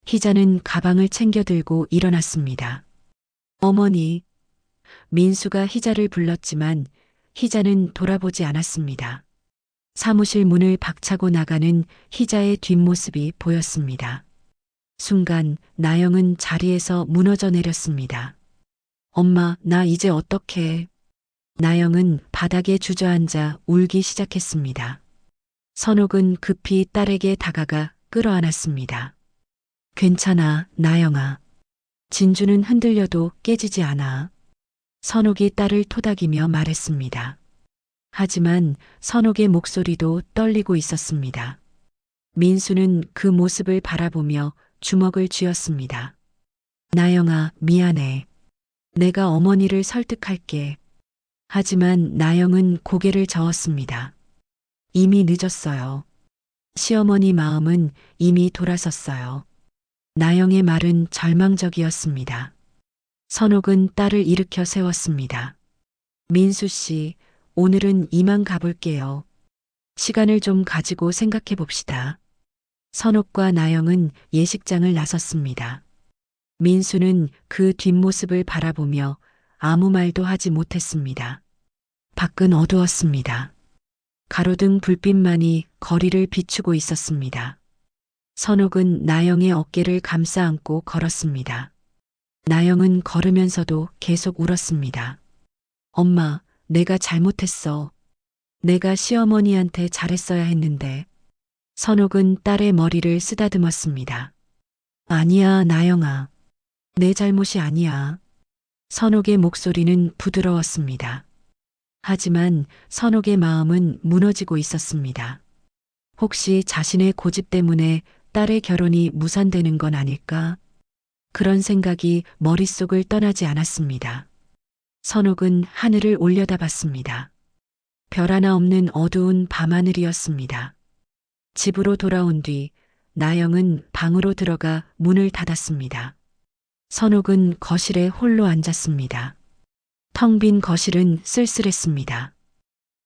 희자는 가방을 챙겨 들고 일어났습니다. 어머니, 민수가 희자를 불렀지만 희자는 돌아보지 않았습니다. 사무실 문을 박차고 나가는 희자의 뒷모습이 보였습니다. 순간 나영은 자리에서 무너져 내렸습니다. 엄마, 나 이제 어떡해. 나영은 바닥에 주저앉아 울기 시작했습니다. 선옥은 급히 딸에게 다가가 끌어안았습니다. 괜찮아, 나영아. 진주는 흔들려도 깨지지 않아. 선옥이 딸을 토닥이며 말했습니다. 하지만 선옥의 목소리도 떨리고 있었습니다. 민수는 그 모습을 바라보며 주먹을 쥐었습니다. 나영아, 미안해. 내가 어머니를 설득할게. 하지만 나영은 고개를 저었습니다. 이미 늦었어요. 시어머니 마음은 이미 돌아섰어요. 나영의 말은 절망적이었습니다. 선옥은 딸을 일으켜 세웠습니다. 민수 씨, 오늘은 이만 가볼게요. 시간을 좀 가지고 생각해 봅시다. 선옥과 나영은 예식장을 나섰습니다. 민수는 그 뒷모습을 바라보며 아무 말도 하지 못했습니다. 밖은 어두웠습니다. 가로등 불빛만이 거리를 비추고 있었습니다. 선옥은 나영의 어깨를 감싸 안고 걸었습니다. 나영은 걸으면서도 계속 울었습니다. 엄마, 내가 잘못했어. 내가 시어머니한테 잘했어야 했는데. 선옥은 딸의 머리를 쓰다듬었습니다. 아니야, 나영아. 내 잘못이 아니야. 선옥의 목소리는 부드러웠습니다. 하지만 선옥의 마음은 무너지고 있었습니다. 혹시 자신의 고집 때문에 딸의 결혼이 무산되는 건 아닐까? 그런 생각이 머릿속을 떠나지 않았습니다. 선옥은 하늘을 올려다봤습니다. 별 하나 없는 어두운 밤하늘이었습니다. 집으로 돌아온 뒤 나영은 방으로 들어가 문을 닫았습니다. 선옥은 거실에 홀로 앉았습니다. 텅 빈 거실은 쓸쓸했습니다.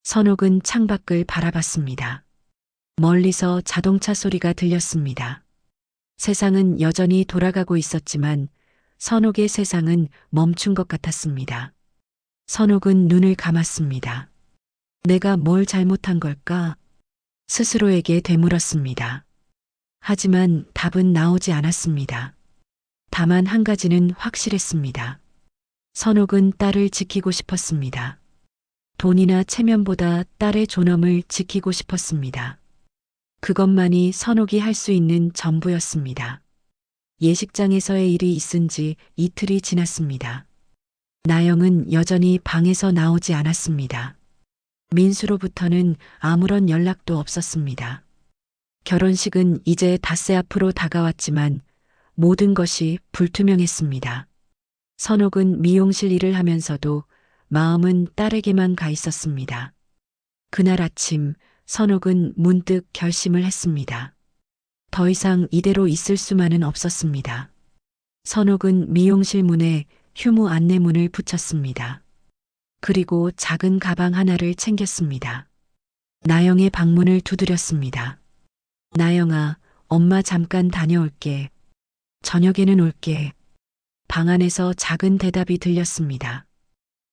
선옥은 창밖을 바라봤습니다. 멀리서 자동차 소리가 들렸습니다. 세상은 여전히 돌아가고 있었지만 선옥의 세상은 멈춘 것 같았습니다. 선옥은 눈을 감았습니다. 내가 뭘 잘못한 걸까? 스스로에게 되물었습니다. 하지만 답은 나오지 않았습니다. 다만 한 가지는 확실했습니다. 선옥은 딸을 지키고 싶었습니다. 돈이나 체면보다 딸의 존엄을 지키고 싶었습니다. 그것만이 선옥이 할 수 있는 전부였습니다. 예식장에서의 일이 있은 지 이틀이 지났습니다. 나영은 여전히 방에서 나오지 않았습니다. 민수로부터는 아무런 연락도 없었습니다. 결혼식은 이제 닷새 앞으로 다가왔지만 모든 것이 불투명했습니다. 선옥은 미용실 일을 하면서도 마음은 딸에게만 가 있었습니다. 그날 아침 선옥은 문득 결심을 했습니다. 더 이상 이대로 있을 수만은 없었습니다. 선옥은 미용실 문에 휴무 안내문을 붙였습니다. 그리고 작은 가방 하나를 챙겼습니다. 나영의 방문을 두드렸습니다. 나영아, 엄마 잠깐 다녀올게. 저녁에는 올게. 방 안에서 작은 대답이 들렸습니다.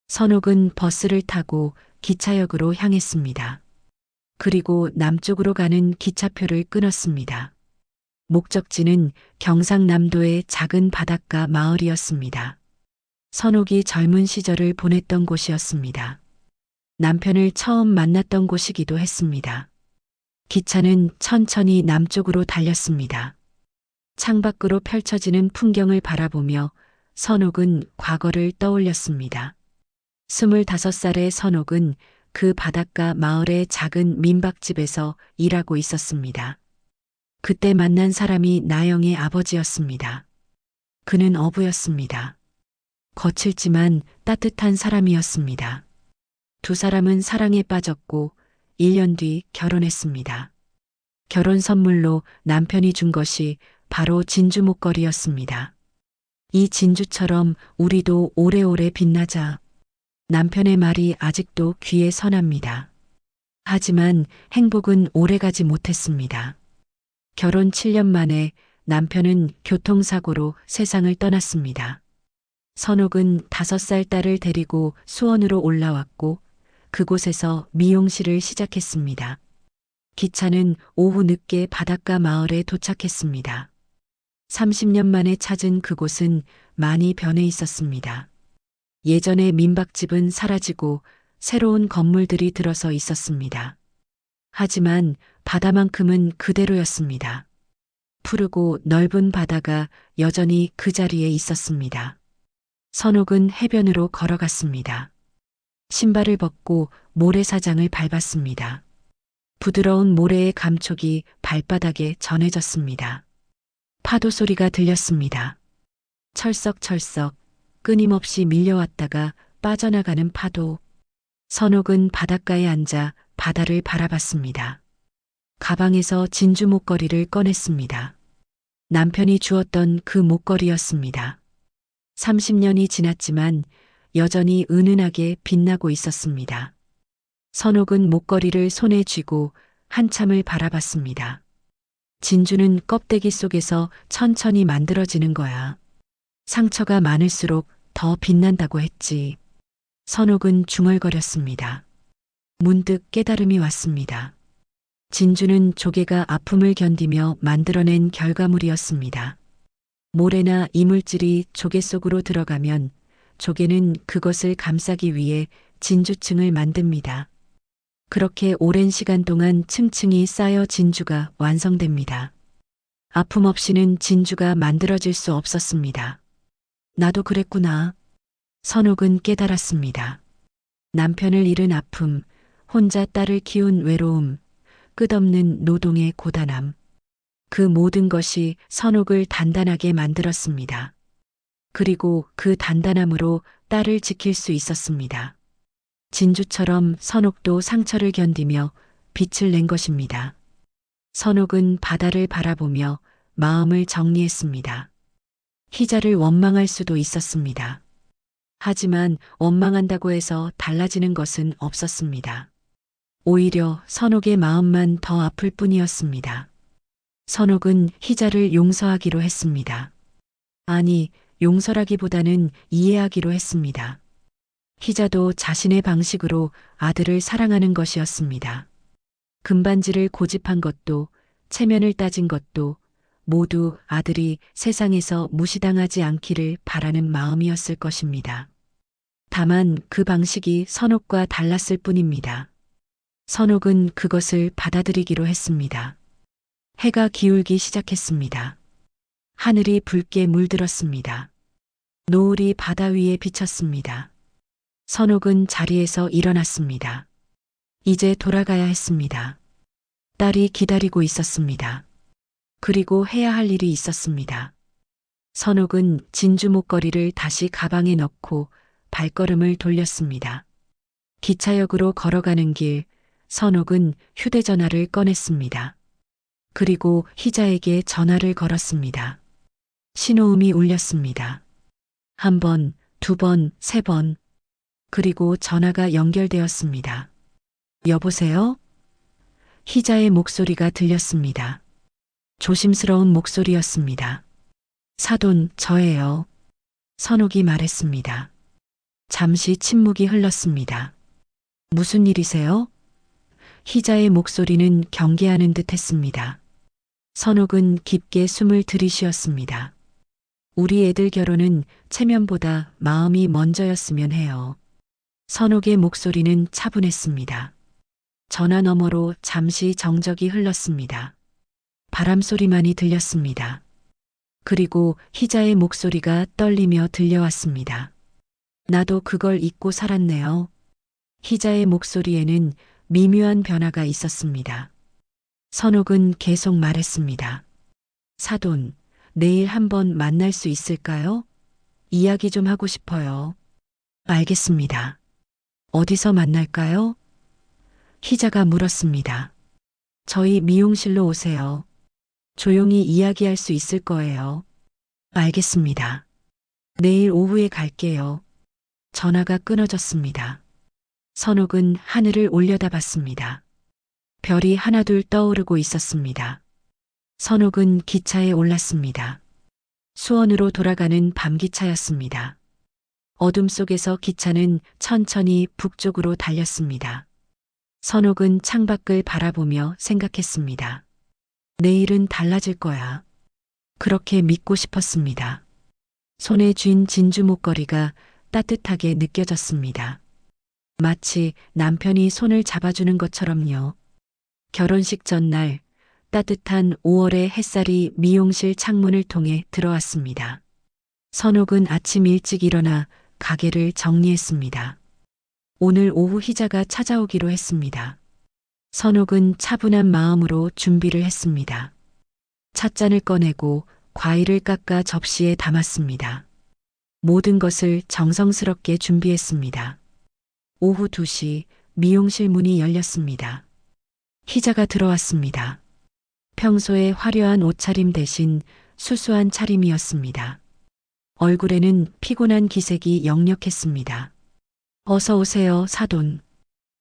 선옥은 버스를 타고 기차역으로 향했습니다. 그리고 남쪽으로 가는 기차표를 끊었습니다. 목적지는 경상남도의 작은 바닷가 마을이었습니다. 선옥이 젊은 시절을 보냈던 곳이었습니다. 남편을 처음 만났던 곳이기도 했습니다. 기차는 천천히 남쪽으로 달렸습니다. 창밖으로 펼쳐지는 풍경을 바라보며 선옥은 과거를 떠올렸습니다. 25살의 선옥은 그 바닷가 마을의 작은 민박집에서 일하고 있었습니다. 그때 만난 사람이 나영의 아버지였습니다. 그는 어부였습니다. 거칠지만 따뜻한 사람이었습니다. 두 사람은 사랑에 빠졌고 1년 뒤 결혼했습니다. 결혼 선물로 남편이 준 것이 바로 진주 목걸이였습니다. 이 진주처럼 우리도 오래오래 빛나자. 남편의 말이 아직도 귀에 선합니다. 하지만 행복은 오래가지 못했습니다. 결혼 7년 만에 남편은 교통사고로 세상을 떠났습니다. 선옥은 5살 딸을 데리고 수원으로 올라왔고 그곳에서 미용실을 시작했습니다. 기차는 오후 늦게 바닷가 마을에 도착했습니다. 30년 만에 찾은 그곳은 많이 변해 있었습니다. 예전의 민박집은 사라지고 새로운 건물들이 들어서 있었습니다. 하지만 바다만큼은 그대로였습니다. 푸르고 넓은 바다가 여전히 그 자리에 있었습니다. 선옥은 해변으로 걸어갔습니다. 신발을 벗고 모래사장을 밟았습니다. 부드러운 모래의 감촉이 발바닥에 전해졌습니다. 파도 소리가 들렸습니다. 철썩철썩 끊임없이 밀려왔다가 빠져나가는 파도. 선옥은 바닷가에 앉아 바다를 바라봤습니다. 가방에서 진주 목걸이를 꺼냈습니다. 남편이 주었던 그 목걸이였습니다. 30년이 지났지만 여전히 은은하게 빛나고 있었습니다. 선옥은 목걸이를 손에 쥐고 한참을 바라봤습니다. 진주는 껍데기 속에서 천천히 만들어지는 거야. 상처가 많을수록 더 빛난다고 했지. 선옥은 중얼거렸습니다. 문득 깨달음이 왔습니다. 진주는 조개가 아픔을 견디며 만들어낸 결과물이었습니다. 모래나 이물질이 조개 속으로 들어가면 조개는 그것을 감싸기 위해 진주층을 만듭니다. 그렇게 오랜 시간 동안 층층이 쌓여 진주가 완성됩니다. 아픔 없이는 진주가 만들어질 수 없었습니다. 나도 그랬구나. 선옥은 깨달았습니다. 남편을 잃은 아픔, 혼자 딸을 키운 외로움, 끝없는 노동의 고단함. 그 모든 것이 선옥을 단단하게 만들었습니다. 그리고 그 단단함으로 딸을 지킬 수 있었습니다. 진주처럼 선옥도 상처를 견디며 빛을 낸 것입니다. 선옥은 바다를 바라보며 마음을 정리했습니다. 희자를 원망할 수도 있었습니다. 하지만 원망한다고 해서 달라지는 것은 없었습니다. 오히려 선옥의 마음만 더 아플 뿐이었습니다. 선옥은 희자를 용서하기로 했습니다. 아니, 용서라기보다는 이해하기로 했습니다. 희자도 자신의 방식으로 아들을 사랑하는 것이었습니다. 금반지를 고집한 것도, 체면을 따진 것도 모두 아들이 세상에서 무시당하지 않기를 바라는 마음이었을 것입니다. 다만 그 방식이 선옥과 달랐을 뿐입니다. 선옥은 그것을 받아들이기로 했습니다. 해가 기울기 시작했습니다. 하늘이 붉게 물들었습니다. 노을이 바다 위에 비쳤습니다. 선옥은 자리에서 일어났습니다. 이제 돌아가야 했습니다. 딸이 기다리고 있었습니다. 그리고 해야 할 일이 있었습니다. 선옥은 진주 목걸이를 다시 가방에 넣고 발걸음을 돌렸습니다. 기차역으로 걸어가는 길, 선옥은 휴대전화를 꺼냈습니다. 그리고 희자에게 전화를 걸었습니다. 신호음이 울렸습니다. 한 번, 두 번, 세 번. 그리고 전화가 연결되었습니다. 여보세요? 희자의 목소리가 들렸습니다. 조심스러운 목소리였습니다. 사돈, 저예요. 선옥이 말했습니다. 잠시 침묵이 흘렀습니다. 무슨 일이세요? 희자의 목소리는 경계하는 듯 했습니다. 선옥은 깊게 숨을 들이쉬었습니다. 우리 애들 결혼은 체면보다 마음이 먼저였으면 해요. 선옥의 목소리는 차분했습니다. 전화 너머로 잠시 정적이 흘렀습니다. 바람 소리만이 들렸습니다. 그리고 희자의 목소리가 떨리며 들려왔습니다. 나도 그걸 잊고 살았네요. 희자의 목소리에는 미묘한 변화가 있었습니다. 선옥은 계속 말했습니다. 사돈, 내일 한번 만날 수 있을까요? 이야기 좀 하고 싶어요. 알겠습니다. 어디서 만날까요? 희자가 물었습니다. 저희 미용실로 오세요. 조용히 이야기할 수 있을 거예요. 알겠습니다. 내일 오후에 갈게요. 전화가 끊어졌습니다. 선옥은 하늘을 올려다봤습니다. 별이 하나둘 떠오르고 있었습니다. 선옥은 기차에 올랐습니다. 수원으로 돌아가는 밤기차였습니다. 어둠 속에서 기차는 천천히 북쪽으로 달렸습니다. 선옥은 창밖을 바라보며 생각했습니다. 내일은 달라질 거야. 그렇게 믿고 싶었습니다. 손에 쥔 진주 목걸이가 따뜻하게 느껴졌습니다. 마치 남편이 손을 잡아주는 것처럼요. 결혼식 전날 따뜻한 5월의 햇살이 미용실 창문을 통해 들어왔습니다. 선옥은 아침 일찍 일어나 가게를 정리했습니다. 오늘 오후 희자가 찾아오기로 했습니다. 선옥은 차분한 마음으로 준비를 했습니다. 찻잔을 꺼내고 과일을 깎아 접시에 담았습니다. 모든 것을 정성스럽게 준비했습니다. 오후 2시 미용실 문이 열렸습니다. 희자가 들어왔습니다. 평소의 화려한 옷차림 대신 수수한 차림이었습니다. 얼굴에는 피곤한 기색이 역력했습니다. 어서 오세요, 사돈.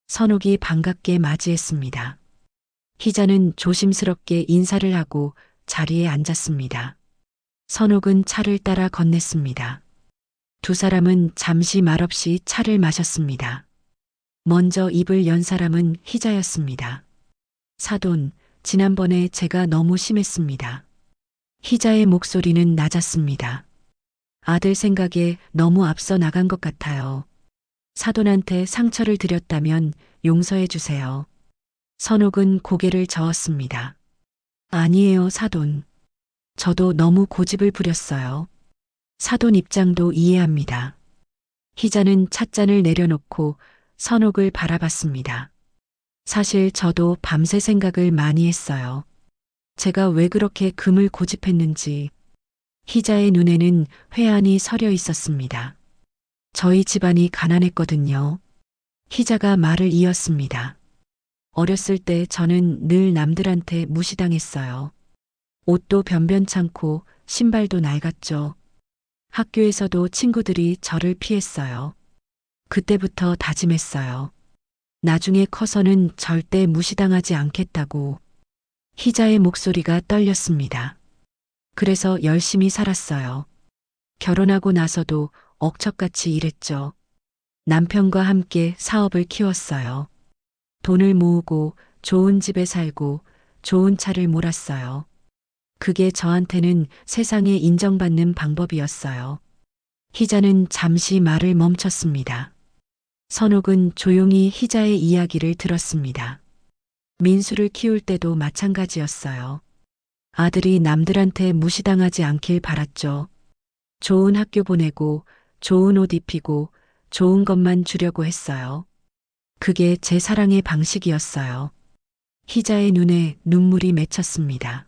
선옥이 반갑게 맞이했습니다. 희자는 조심스럽게 인사를 하고 자리에 앉았습니다. 선옥은 차를 따라 건넸습니다. 두 사람은 잠시 말없이 차를 마셨습니다. 먼저 입을 연 사람은 희자였습니다. 사돈, 지난번에 제가 너무 심했습니다. 희자의 목소리는 낮았습니다. 아들 생각에 너무 앞서 나간 것 같아요. 사돈한테 상처를 드렸다면 용서해 주세요. 선옥은 고개를 저었습니다. 아니에요, 사돈. 저도 너무 고집을 부렸어요. 사돈 입장도 이해합니다. 희자는 찻잔을 내려놓고 선옥을 바라봤습니다. 사실 저도 밤새 생각을 많이 했어요. 제가 왜 그렇게 금을 고집했는지. 희자의 눈에는 회한이 서려 있었습니다. 저희 집안이 가난했거든요. 희자가 말을 이었습니다. 어렸을 때 저는 늘 남들한테 무시당했어요. 옷도 변변찮고 신발도 낡았죠. 학교에서도 친구들이 저를 피했어요. 그때부터 다짐했어요. 나중에 커서는 절대 무시당하지 않겠다고. 희자의 목소리가 떨렸습니다. 그래서 열심히 살았어요. 결혼하고 나서도 억척같이 일했죠. 남편과 함께 사업을 키웠어요. 돈을 모으고 좋은 집에 살고 좋은 차를 몰았어요. 그게 저한테는 세상에 인정받는 방법이었어요. 희자는 잠시 말을 멈췄습니다. 선옥은 조용히 희자의 이야기를 들었습니다. 민수를 키울 때도 마찬가지였어요. 아들이 남들한테 무시당하지 않길 바랐죠. 좋은 학교 보내고 좋은 옷 입히고 좋은 것만 주려고 했어요. 그게 제 사랑의 방식이었어요. 희자의 눈에 눈물이 맺혔습니다.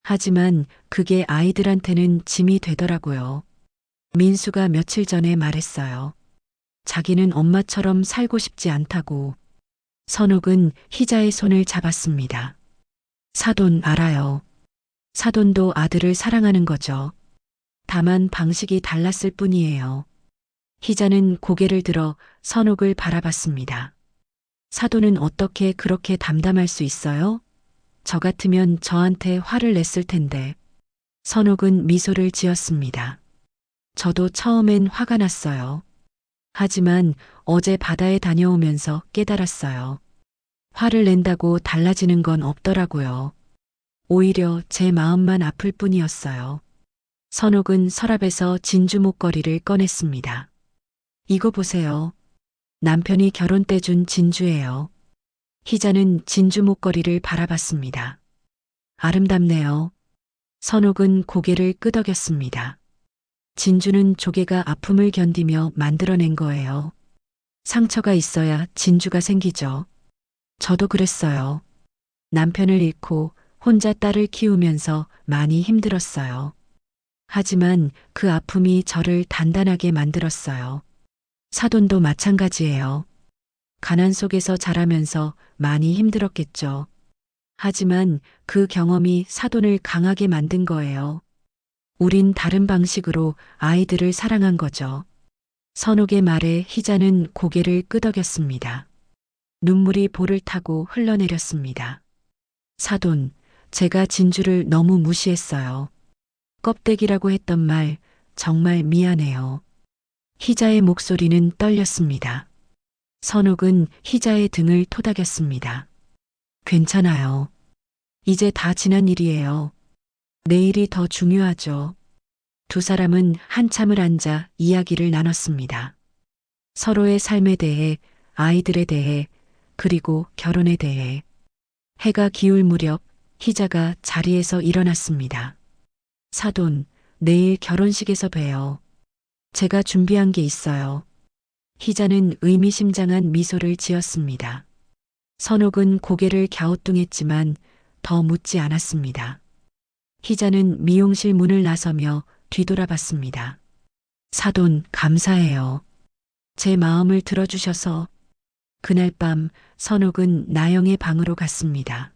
하지만 그게 아이들한테는 짐이 되더라고요. 민수가 며칠 전에 말했어요. 자기는 엄마처럼 살고 싶지 않다고. 선옥은 희자의 손을 잡았습니다. 사돈 알아요. 사돈도 아들을 사랑하는 거죠. 다만 방식이 달랐을 뿐이에요. 희자는 고개를 들어 선옥을 바라봤습니다. 사돈은 어떻게 그렇게 담담할 수 있어요? 저 같으면 저한테 화를 냈을 텐데. 선옥은 미소를 지었습니다. 저도 처음엔 화가 났어요. 하지만 어제 바다에 다녀오면서 깨달았어요. 화를 낸다고 달라지는 건 없더라고요. 오히려 제 마음만 아플 뿐이었어요. 선옥은 서랍에서 진주 목걸이를 꺼냈습니다. 이거 보세요. 남편이 결혼 때 준 진주예요. 희자는 진주 목걸이를 바라봤습니다. 아름답네요. 선옥은 고개를 끄덕였습니다. 진주는 조개가 아픔을 견디며 만들어낸 거예요. 상처가 있어야 진주가 생기죠. 저도 그랬어요. 남편을 잃고 혼자 딸을 키우면서 많이 힘들었어요. 하지만 그 아픔이 저를 단단하게 만들었어요. 사돈도 마찬가지예요. 가난 속에서 자라면서 많이 힘들었겠죠. 하지만 그 경험이 사돈을 강하게 만든 거예요. 우린 다른 방식으로 아이들을 사랑한 거죠. 선옥의 말에 희자는 고개를 끄덕였습니다. 눈물이 볼을 타고 흘러내렸습니다. 사돈, 제가 진주를 너무 무시했어요. 껍데기라고 했던 말 정말 미안해요. 희자의 목소리는 떨렸습니다. 선옥은 희자의 등을 토닥였습니다. 괜찮아요. 이제 다 지난 일이에요. 내일이 더 중요하죠. 두 사람은 한참을 앉아 이야기를 나눴습니다. 서로의 삶에 대해, 아이들에 대해, 그리고 결혼에 대해. 해가 기울 무렵 희자가 자리에서 일어났습니다. 사돈, 내일 결혼식에서 봬요. 제가 준비한 게 있어요. 희자는 의미심장한 미소를 지었습니다. 선옥은 고개를 갸우뚱했지만 더 묻지 않았습니다. 희자는 미용실 문을 나서며 뒤돌아봤습니다. 사돈, 감사해요. 제 마음을 들어주셔서. 그날 밤 선옥은 나영의 방으로 갔습니다.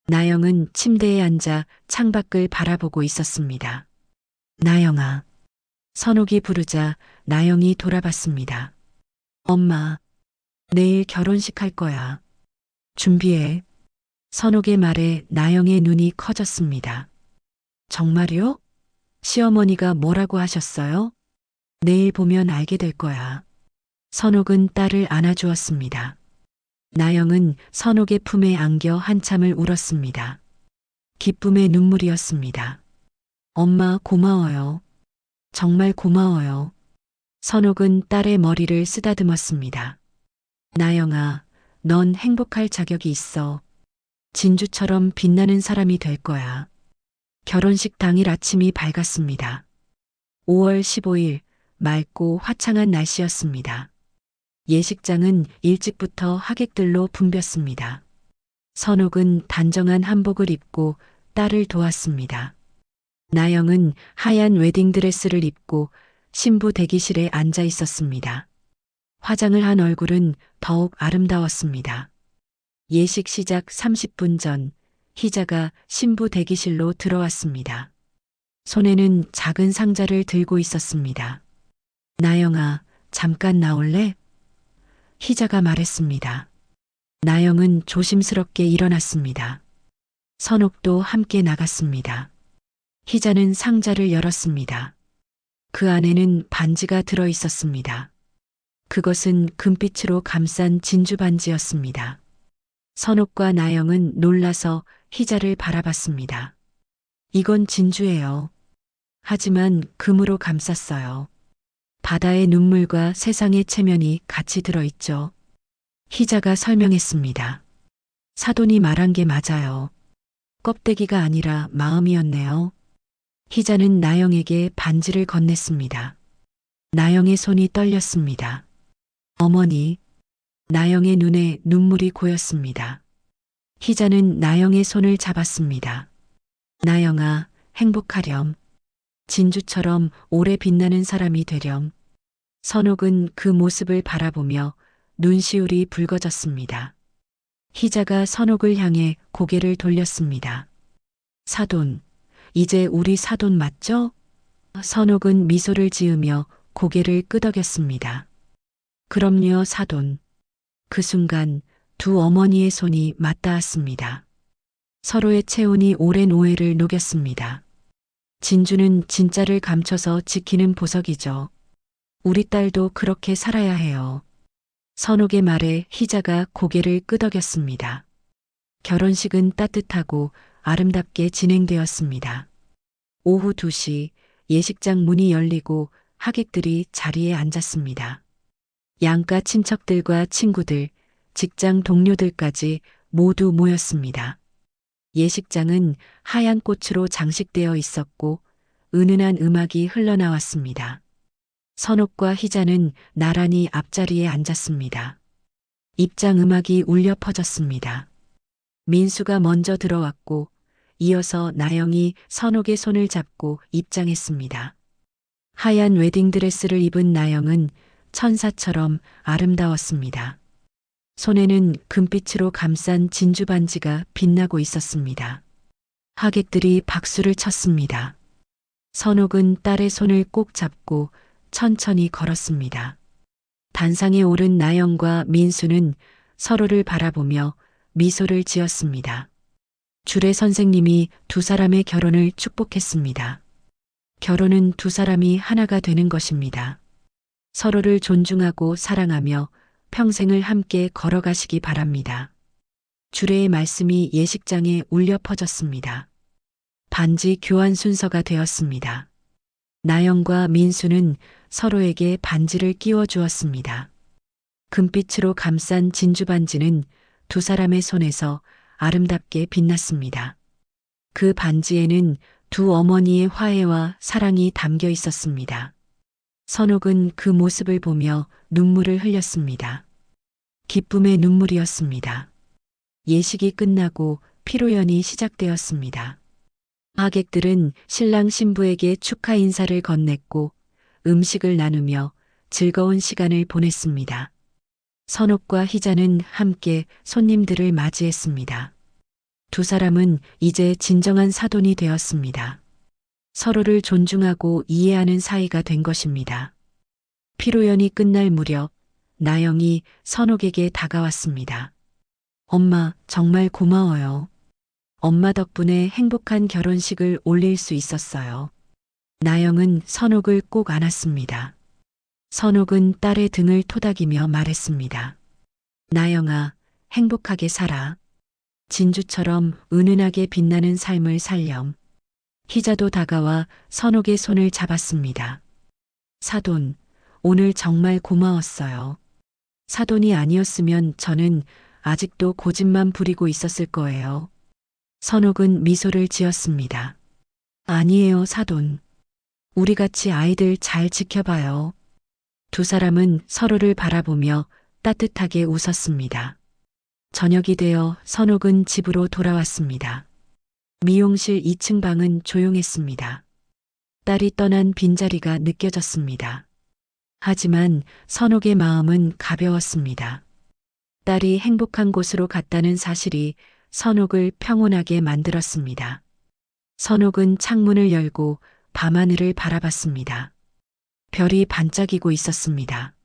나영은 침대에 앉아 창밖을 바라보고 있었습니다. 나영아. 선옥이 부르자 나영이 돌아봤습니다. 엄마, 내일 결혼식 할 거야. 준비해. 선옥의 말에 나영의 눈이 커졌습니다. 정말요? 시어머니가 뭐라고 하셨어요? 내일 보면 알게 될 거야. 선옥은 딸을 안아주었습니다. 나영은 선옥의 품에 안겨 한참을 울었습니다. 기쁨의 눈물이었습니다. 엄마 고마워요. 정말 고마워요. 선옥은 딸의 머리를 쓰다듬었습니다. 나영아, 넌 행복할 자격이 있어. 진주처럼 빛나는 사람이 될 거야. 결혼식 당일 아침이 밝았습니다. 5월 15일, 맑고 화창한 날씨였습니다. 예식장은 일찍부터 하객들로 붐볐습니다. 선옥은 단정한 한복을 입고 딸을 도왔습니다. 나영은 하얀 웨딩드레스를 입고 신부 대기실에 앉아 있었습니다. 화장을 한 얼굴은 더욱 아름다웠습니다. 예식 시작 30분 전 희자가 신부 대기실로 들어왔습니다. 손에는 작은 상자를 들고 있었습니다. 나영아, 잠깐 나올래? 희자가 말했습니다. 나영은 조심스럽게 일어났습니다. 선옥도 함께 나갔습니다. 희자는 상자를 열었습니다. 그 안에는 반지가 들어 있었습니다. 그것은 금빛으로 감싼 진주 반지였습니다. 선옥과 나영은 놀라서 희자를 바라봤습니다. 이건 진주예요. 하지만 금으로 감쌌어요. 바다의 눈물과 세상의 체면이 같이 들어있죠. 희자가 설명했습니다. 사돈이 말한 게 맞아요. 껍데기가 아니라 마음이었네요. 희자는 나영에게 반지를 건넸습니다. 나영의 손이 떨렸습니다. 어머니. 나영의 눈에 눈물이 고였습니다. 희자는 나영의 손을 잡았습니다. 나영아, 행복하렴. 진주처럼 오래 빛나는 사람이 되렴. 선옥은 그 모습을 바라보며 눈시울이 붉어졌습니다. 희자가 선옥을 향해 고개를 돌렸습니다. 사돈, 이제 우리 사돈 맞죠? 선옥은 미소를 지으며 고개를 끄덕였습니다. 그럼요, 사돈. 그 순간 두 어머니의 손이 맞닿았습니다. 서로의 체온이 오랜 오해를 녹였습니다. 진주는 진짜를 감춰서 지키는 보석이죠. 우리 딸도 그렇게 살아야 해요. 선옥의 말에 희자가 고개를 끄덕였습니다. 결혼식은 따뜻하고 아름답게 진행되었습니다. 오후 2시 예식장 문이 열리고 하객들이 자리에 앉았습니다. 양가 친척들과 친구들, 직장 동료들까지 모두 모였습니다. 예식장은 하얀 꽃으로 장식되어 있었고 은은한 음악이 흘러나왔습니다. 선옥과 희자는 나란히 앞자리에 앉았습니다. 입장 음악이 울려 퍼졌습니다. 민수가 먼저 들어왔고 이어서 나영이 선옥의 손을 잡고 입장했습니다. 하얀 웨딩드레스를 입은 나영은 천사처럼 아름다웠습니다. 손에는 금빛으로 감싼 진주 반지가 빛나고 있었습니다. 하객들이 박수를 쳤습니다. 선옥은 딸의 손을 꼭 잡고 천천히 걸었습니다. 단상에 오른 나영과 민수는 서로를 바라보며 미소를 지었습니다. 주례 선생님이 두 사람의 결혼을 축복했습니다. 결혼은 두 사람이 하나가 되는 것입니다. 서로를 존중하고 사랑하며 평생을 함께 걸어가시기 바랍니다. 주례의 말씀이 예식장에 울려 퍼졌습니다. 반지 교환 순서가 되었습니다. 나영과 민수는 서로에게 반지를 끼워 주었습니다. 금빛으로 감싼 진주 반지는 두 사람의 손에서 아름답게 빛났습니다. 그 반지에는 두 어머니의 화해와 사랑이 담겨 있었습니다. 선옥은 그 모습을 보며 눈물을 흘렸습니다. 기쁨의 눈물이었습니다. 예식이 끝나고 피로연이 시작되었습니다. 하객들은 신랑 신부에게 축하 인사를 건넸고 음식을 나누며 즐거운 시간을 보냈습니다. 선옥과 희자는 함께 손님들을 맞이했습니다. 두 사람은 이제 진정한 사돈이 되었습니다. 서로를 존중하고 이해하는 사이가 된 것입니다. 피로연이 끝날 무렵 나영이 선옥에게 다가왔습니다. 엄마, 정말 고마워요. 엄마 덕분에 행복한 결혼식을 올릴 수 있었어요. 나영은 선옥을 꼭 안았습니다. 선옥은 딸의 등을 토닥이며 말했습니다. 나영아, 행복하게 살아. 진주처럼 은은하게 빛나는 삶을 살렴. 희자도 다가와 선옥의 손을 잡았습니다. 사돈, 오늘 정말 고마웠어요. 사돈이 아니었으면 저는 아직도 고집만 부리고 있었을 거예요. 선옥은 미소를 지었습니다. 아니에요, 사돈. 우리 같이 아이들 잘 지켜봐요. 두 사람은 서로를 바라보며 따뜻하게 웃었습니다. 저녁이 되어 선옥은 집으로 돌아왔습니다. 미용실 2층 방은 조용했습니다. 딸이 떠난 빈자리가 느껴졌습니다. 하지만 선옥의 마음은 가벼웠습니다. 딸이 행복한 곳으로 갔다는 사실이 선옥을 평온하게 만들었습니다. 선옥은 창문을 열고 밤하늘을 바라봤습니다. 별이 반짝이고 있었습니다.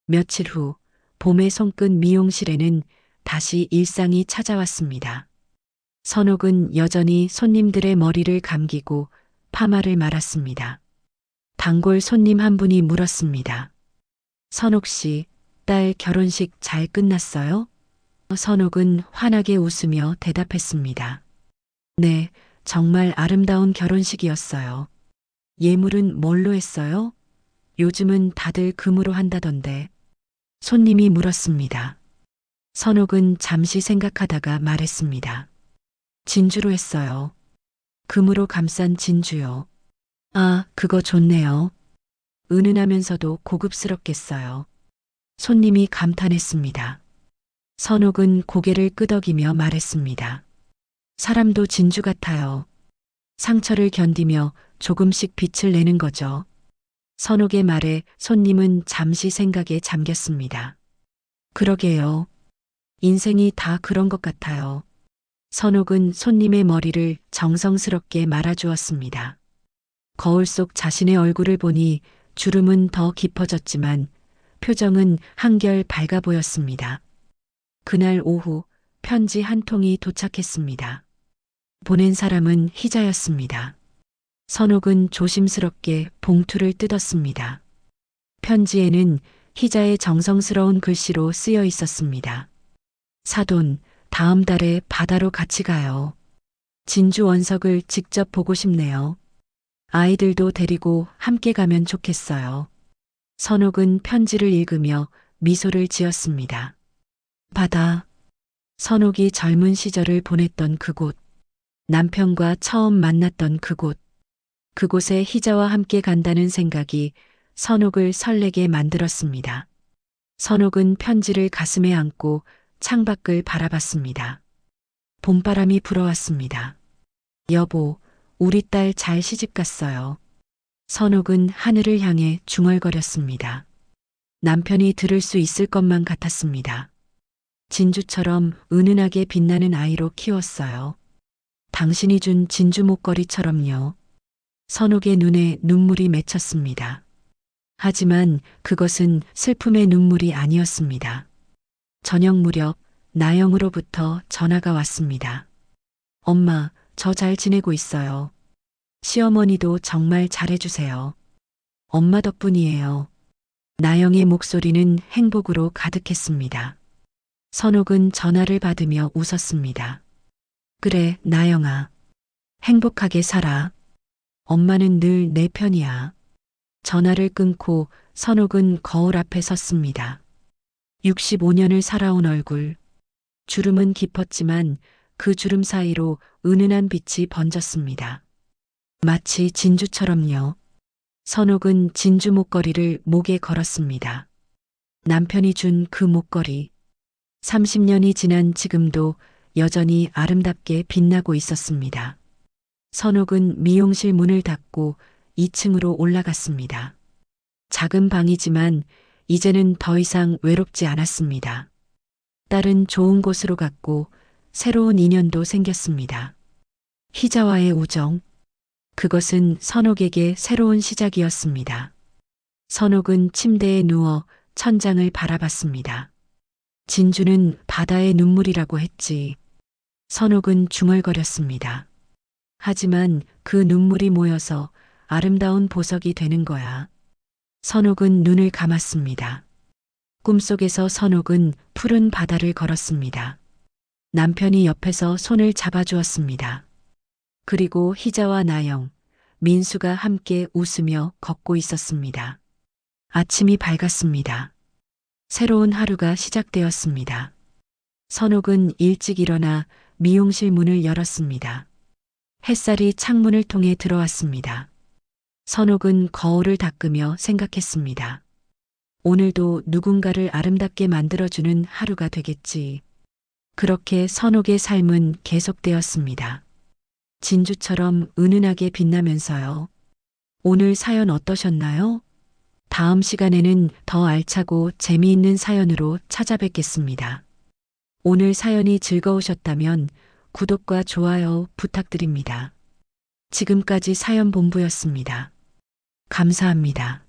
며칠 후 봄의 손끝 미용실에는 다시 일상이 찾아왔습니다. 선옥은 여전히 손님들의 머리를 감기고 파마를 말았습니다. 단골 손님 한 분이 물었습니다. 선옥 씨, 딸 결혼식 잘 끝났어요? 선옥은 환하게 웃으며 대답했습니다. 네, 정말 아름다운 결혼식이었어요. 예물은 뭘로 했어요? 요즘은 다들 금으로 한다던데. 손님이 물었습니다. 선옥은 잠시 생각하다가 말했습니다. 진주로 했어요. 금으로 감싼 진주요. 아, 그거 좋네요. 은은하면서도 고급스럽겠어요. 손님이 감탄했습니다. 선옥은 고개를 끄덕이며 말했습니다. 사람도 진주 같아요. 상처를 견디며 조금씩 빛을 내는 거죠. 선옥의 말에 손님은 잠시 생각에 잠겼습니다. 그러게요. 인생이 다 그런 것 같아요. 선옥은 손님의 머리를 정성스럽게 말아주었습니다. 거울 속 자신의 얼굴을 보니 주름은 더 깊어졌지만 표정은 한결 밝아 보였습니다. 그날 오후 편지 한 통이 도착했습니다. 보낸 사람은 희자였습니다. 선옥은 조심스럽게 봉투를 뜯었습니다. 편지에는 희자의 정성스러운 글씨로 쓰여 있었습니다. 사돈, 다음 달에 바다로 같이 가요. 진주 원석을 직접 보고 싶네요. 아이들도 데리고 함께 가면 좋겠어요. 선옥은 편지를 읽으며 미소를 지었습니다. 바다. 선옥이 젊은 시절을 보냈던 그곳. 남편과 처음 만났던 그곳. 그곳에 희자와 함께 간다는 생각이 선옥을 설레게 만들었습니다. 선옥은 편지를 가슴에 안고 창밖을 바라봤습니다. 봄바람이 불어왔습니다. 여보, 우리 딸 잘 시집갔어요. 선옥은 하늘을 향해 중얼거렸습니다. 남편이 들을 수 있을 것만 같았습니다. 진주처럼 은은하게 빛나는 아이로 키웠어요. 당신이 준 진주 목걸이처럼요. 선옥의 눈에 눈물이 맺혔습니다. 하지만 그것은 슬픔의 눈물이 아니었습니다. 저녁 무렵 나영으로부터 전화가 왔습니다. 엄마, 저 잘 지내고 있어요. 시어머니도 정말 잘해주세요. 엄마 덕분이에요. 나영의 목소리는 행복으로 가득했습니다. 선옥은 전화를 받으며 웃었습니다. 그래, 나영아. 행복하게 살아. 엄마는 늘 내 편이야. 전화를 끊고 선옥은 거울 앞에 섰습니다. 65년을 살아온 얼굴. 주름은 깊었지만 그 주름 사이로 은은한 빛이 번졌습니다. 마치 진주처럼요. 선옥은 진주 목걸이를 목에 걸었습니다. 남편이 준 그 목걸이. 30년이 지난 지금도 여전히 아름답게 빛나고 있었습니다. 선옥은 미용실 문을 닫고 2층으로 올라갔습니다. 작은 방이지만 이제는 더 이상 외롭지 않았습니다. 딸은 좋은 곳으로 갔고 새로운 인연도 생겼습니다. 희자와의 우정. 그것은 선옥에게 새로운 시작이었습니다. 선옥은 침대에 누워 천장을 바라봤습니다. 진주는 바다의 눈물이라고 했지. 선옥은 중얼거렸습니다. 하지만 그 눈물이 모여서 아름다운 보석이 되는 거야. 선옥은 눈을 감았습니다. 꿈속에서 선옥은 푸른 바다를 걸었습니다. 남편이 옆에서 손을 잡아주었습니다. 그리고 희자와 나영, 민수가 함께 웃으며 걷고 있었습니다. 아침이 밝았습니다. 새로운 하루가 시작되었습니다. 선옥은 일찍 일어나 미용실 문을 열었습니다. 햇살이 창문을 통해 들어왔습니다. 선옥은 거울을 닦으며 생각했습니다. 오늘도 누군가를 아름답게 만들어주는 하루가 되겠지. 그렇게 선옥의 삶은 계속되었습니다. 진주처럼 은은하게 빛나면서요. 오늘 사연 어떠셨나요? 다음 시간에는 더 알차고 재미있는 사연으로 찾아뵙겠습니다. 오늘 사연이 즐거우셨다면 구독과 좋아요 부탁드립니다. 지금까지 사연본부였습니다. 감사합니다.